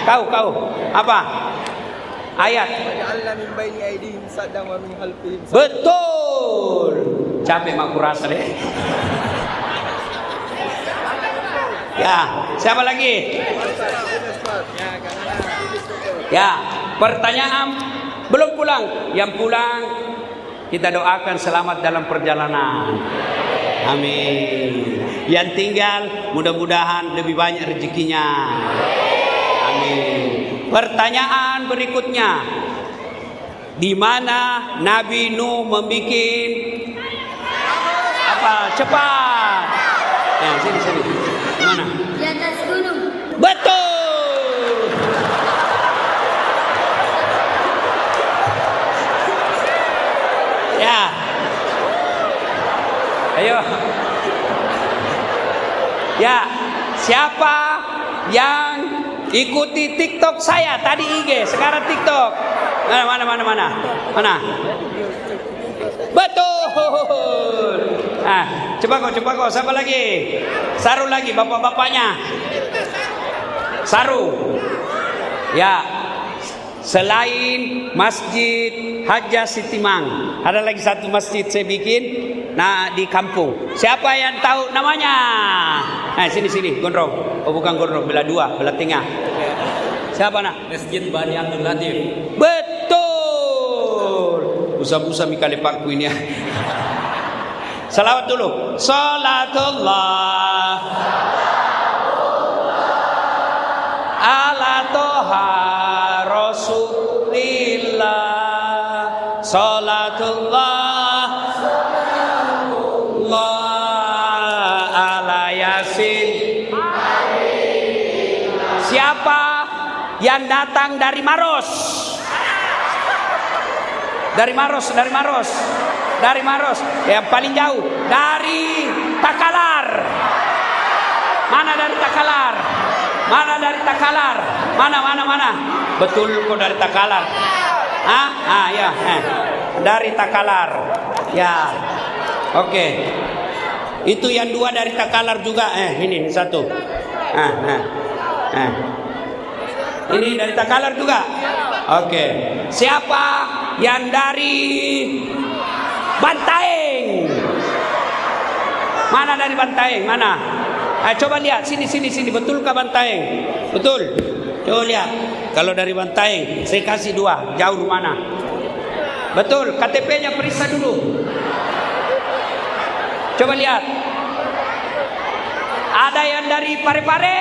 Kau. Apa? Ayat. Betul. Capek mak kurasa deh. Ya, siapa lagi? Ya, pertanyaan belum pulang. Yang pulang kita doakan selamat dalam perjalanan. Amin. Yang tinggal mudah-mudahan lebih banyak rezekinya. Amin. Pertanyaan berikutnya, di mana Nabi Nuh membikin apa? Cepat. Sini. Mana? Di atas gunung. Betul. Ya, siapa yang ikuti TikTok saya? Tadi IG, sekarang TikTok. Mana? Betul. Coba kau. Siapa lagi? Saru lagi, bapak-bapaknya. Saru. Ya. Selain Masjid Haja Sitimang, ada lagi satu masjid saya bikin. Nah, di kampung. Siapa yang tahu namanya? Sini, Gondrong. Oh, bukan Gondrong, belah dua, belah tengah. Siapa nak? Masjid Bani Abdul Latif. Betul. Busa-busa mikale pakku ini ya. Salawat dulu. Salatullah ala toha Rasulillah. Salatullah ala Yasin. Siapa yang datang dari Maros? Dari Maros. Yang paling jauh dari Takalar. Mana dari Takalar? Mana? Betul kok dari Takalar. Ya. Dari Takalar. Ya. Oke. Itu yang dua dari Takalar juga. Ini satu. Ini dari Takalar juga. Oke. Siapa yang dari Bantaeng? Mana dari Bantaeng? Mana? Coba lihat sini. Betulkah Bantaeng? Betul. Coba lihat. Kalau dari Bantaeng, saya kasih 2. Jauh mana? Betul. KTP-nya periksa dulu. Coba lihat. Ada yang dari Parepare?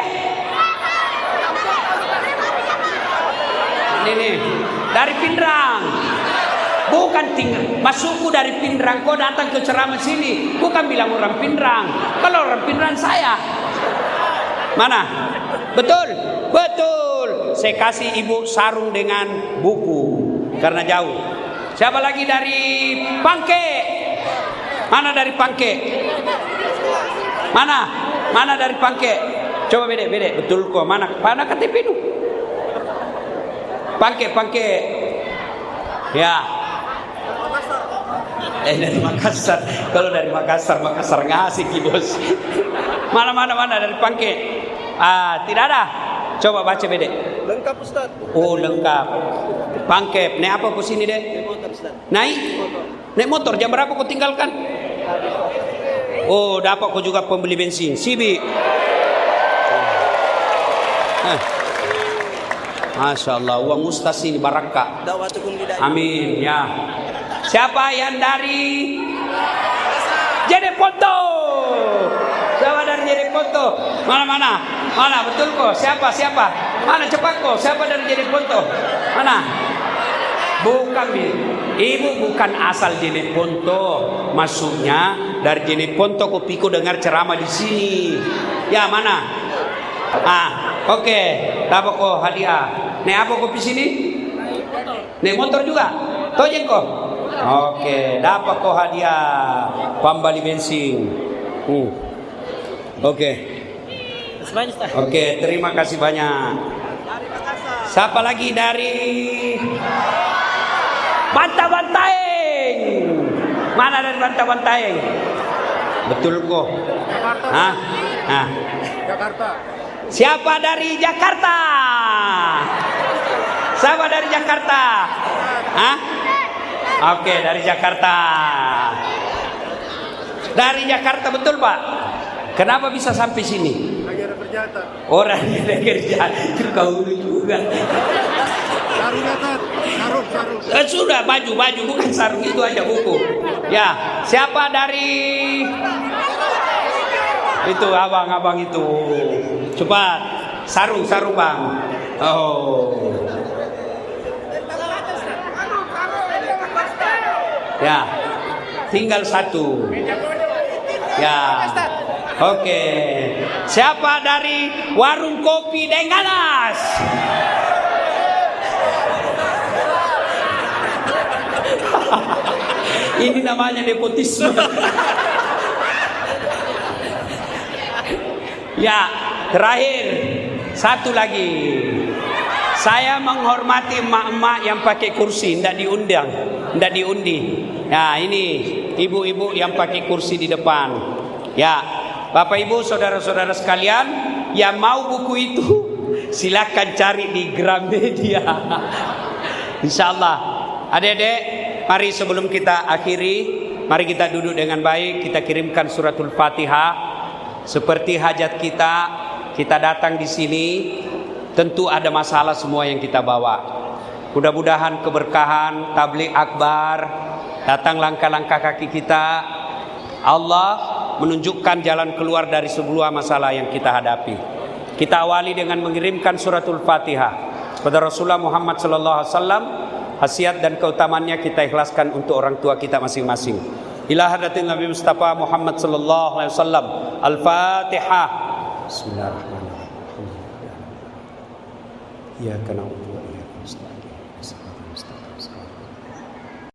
Ini dari Pindrang. Bukan tinggal masukku dari Pindrang. Kau datang ke ceramah sini, bukan bilang orang Pindrang. Kalau orang Pindrang saya. Mana? Betul. Saya kasih ibu sarung dengan buku karena jauh. Siapa lagi dari Pangke? Mana dari Pangke? Mana dari Pangke? Coba beda. Betul kok. Mana KTP itu? Pangke. Ya. Dari Makassar. Kalau dari Makassar ngasih bos. Mana dari Pangke? Tidak ada. Coba baca beda. Lengkap Ustaz. Oh, lengkap. Pangke. Naik apa ke sini deh? Naik motor. Jam berapa kau tinggalkan? Oh, dapat kau juga pembeli bensin. Sibi. Masya Allah, uang ustaz ini barakah. Amin ya. Siapa yang dari Jeneponto? Siapa dari Jeneponto? Mana? Betul kok. Siapa? Mana cepat kok. Siapa dari Jeneponto? Mana? Bukan, ibu bukan asal Jeneponto. Masuknya dari Jeneponto kok piko dengar ceramah di sini. Ya mana? Oke. Dapat kok hadiah. Naik apa kok di sini? Naik motor juga. Tojeng kok. Oke, dapat kok hadiah pembali bensin. Oke, terima kasih banyak. Siapa lagi dari Bantaeng? Mana dari Bantaeng? Betul kok. Jakarta. Siapa dari Jakarta? Oke, dari Jakarta. Dari Jakarta betul Pak. Kenapa bisa sampai sini? Lagi ada perjalanan. Orang yang ada kerja itu kau juga. Sarung. Sudah baju bukan sarung, itu aja buku. Ya, siapa dari itu abang itu? Cepat, sarung Bang. Oh. Ya, tinggal 1. Ya. Oke. Siapa dari warung kopi Dengganas? Ini namanya nepotisme. Ya, terakhir satu lagi. Saya menghormati emak-emak yang pakai kursi, tidak diundang, tidak diundi. Ya, ini ibu-ibu yang pakai kursi di depan. Ya, Bapak Ibu, saudara-saudara sekalian, yang mau buku itu silakan cari di Gramedia. Insyaallah. Adik-adik, mari sebelum kita akhiri, mari kita duduk dengan baik, kita kirimkan suratul Fatihah. Seperti hajat kita datang di sini, tentu ada masalah semua yang kita bawa. Mudah-mudahan keberkahan tabligh akbar datang langkah-langkah kaki kita. Allah menunjukkan jalan keluar dari sebuah masalah yang kita hadapi. Kita awali dengan mengirimkan suratul Fatihah kepada Rasulullah Muhammad sallallahu alaihi wasallam. Khasiat dan keutamaannya kita ikhlaskan untuk orang tua kita masing-masing. Ila hadratin Nabi Mustafa Muhammad sallallahu alaihi wasallam. Al-Fatihah. Bismillahirrahmanirrahim. Ya kana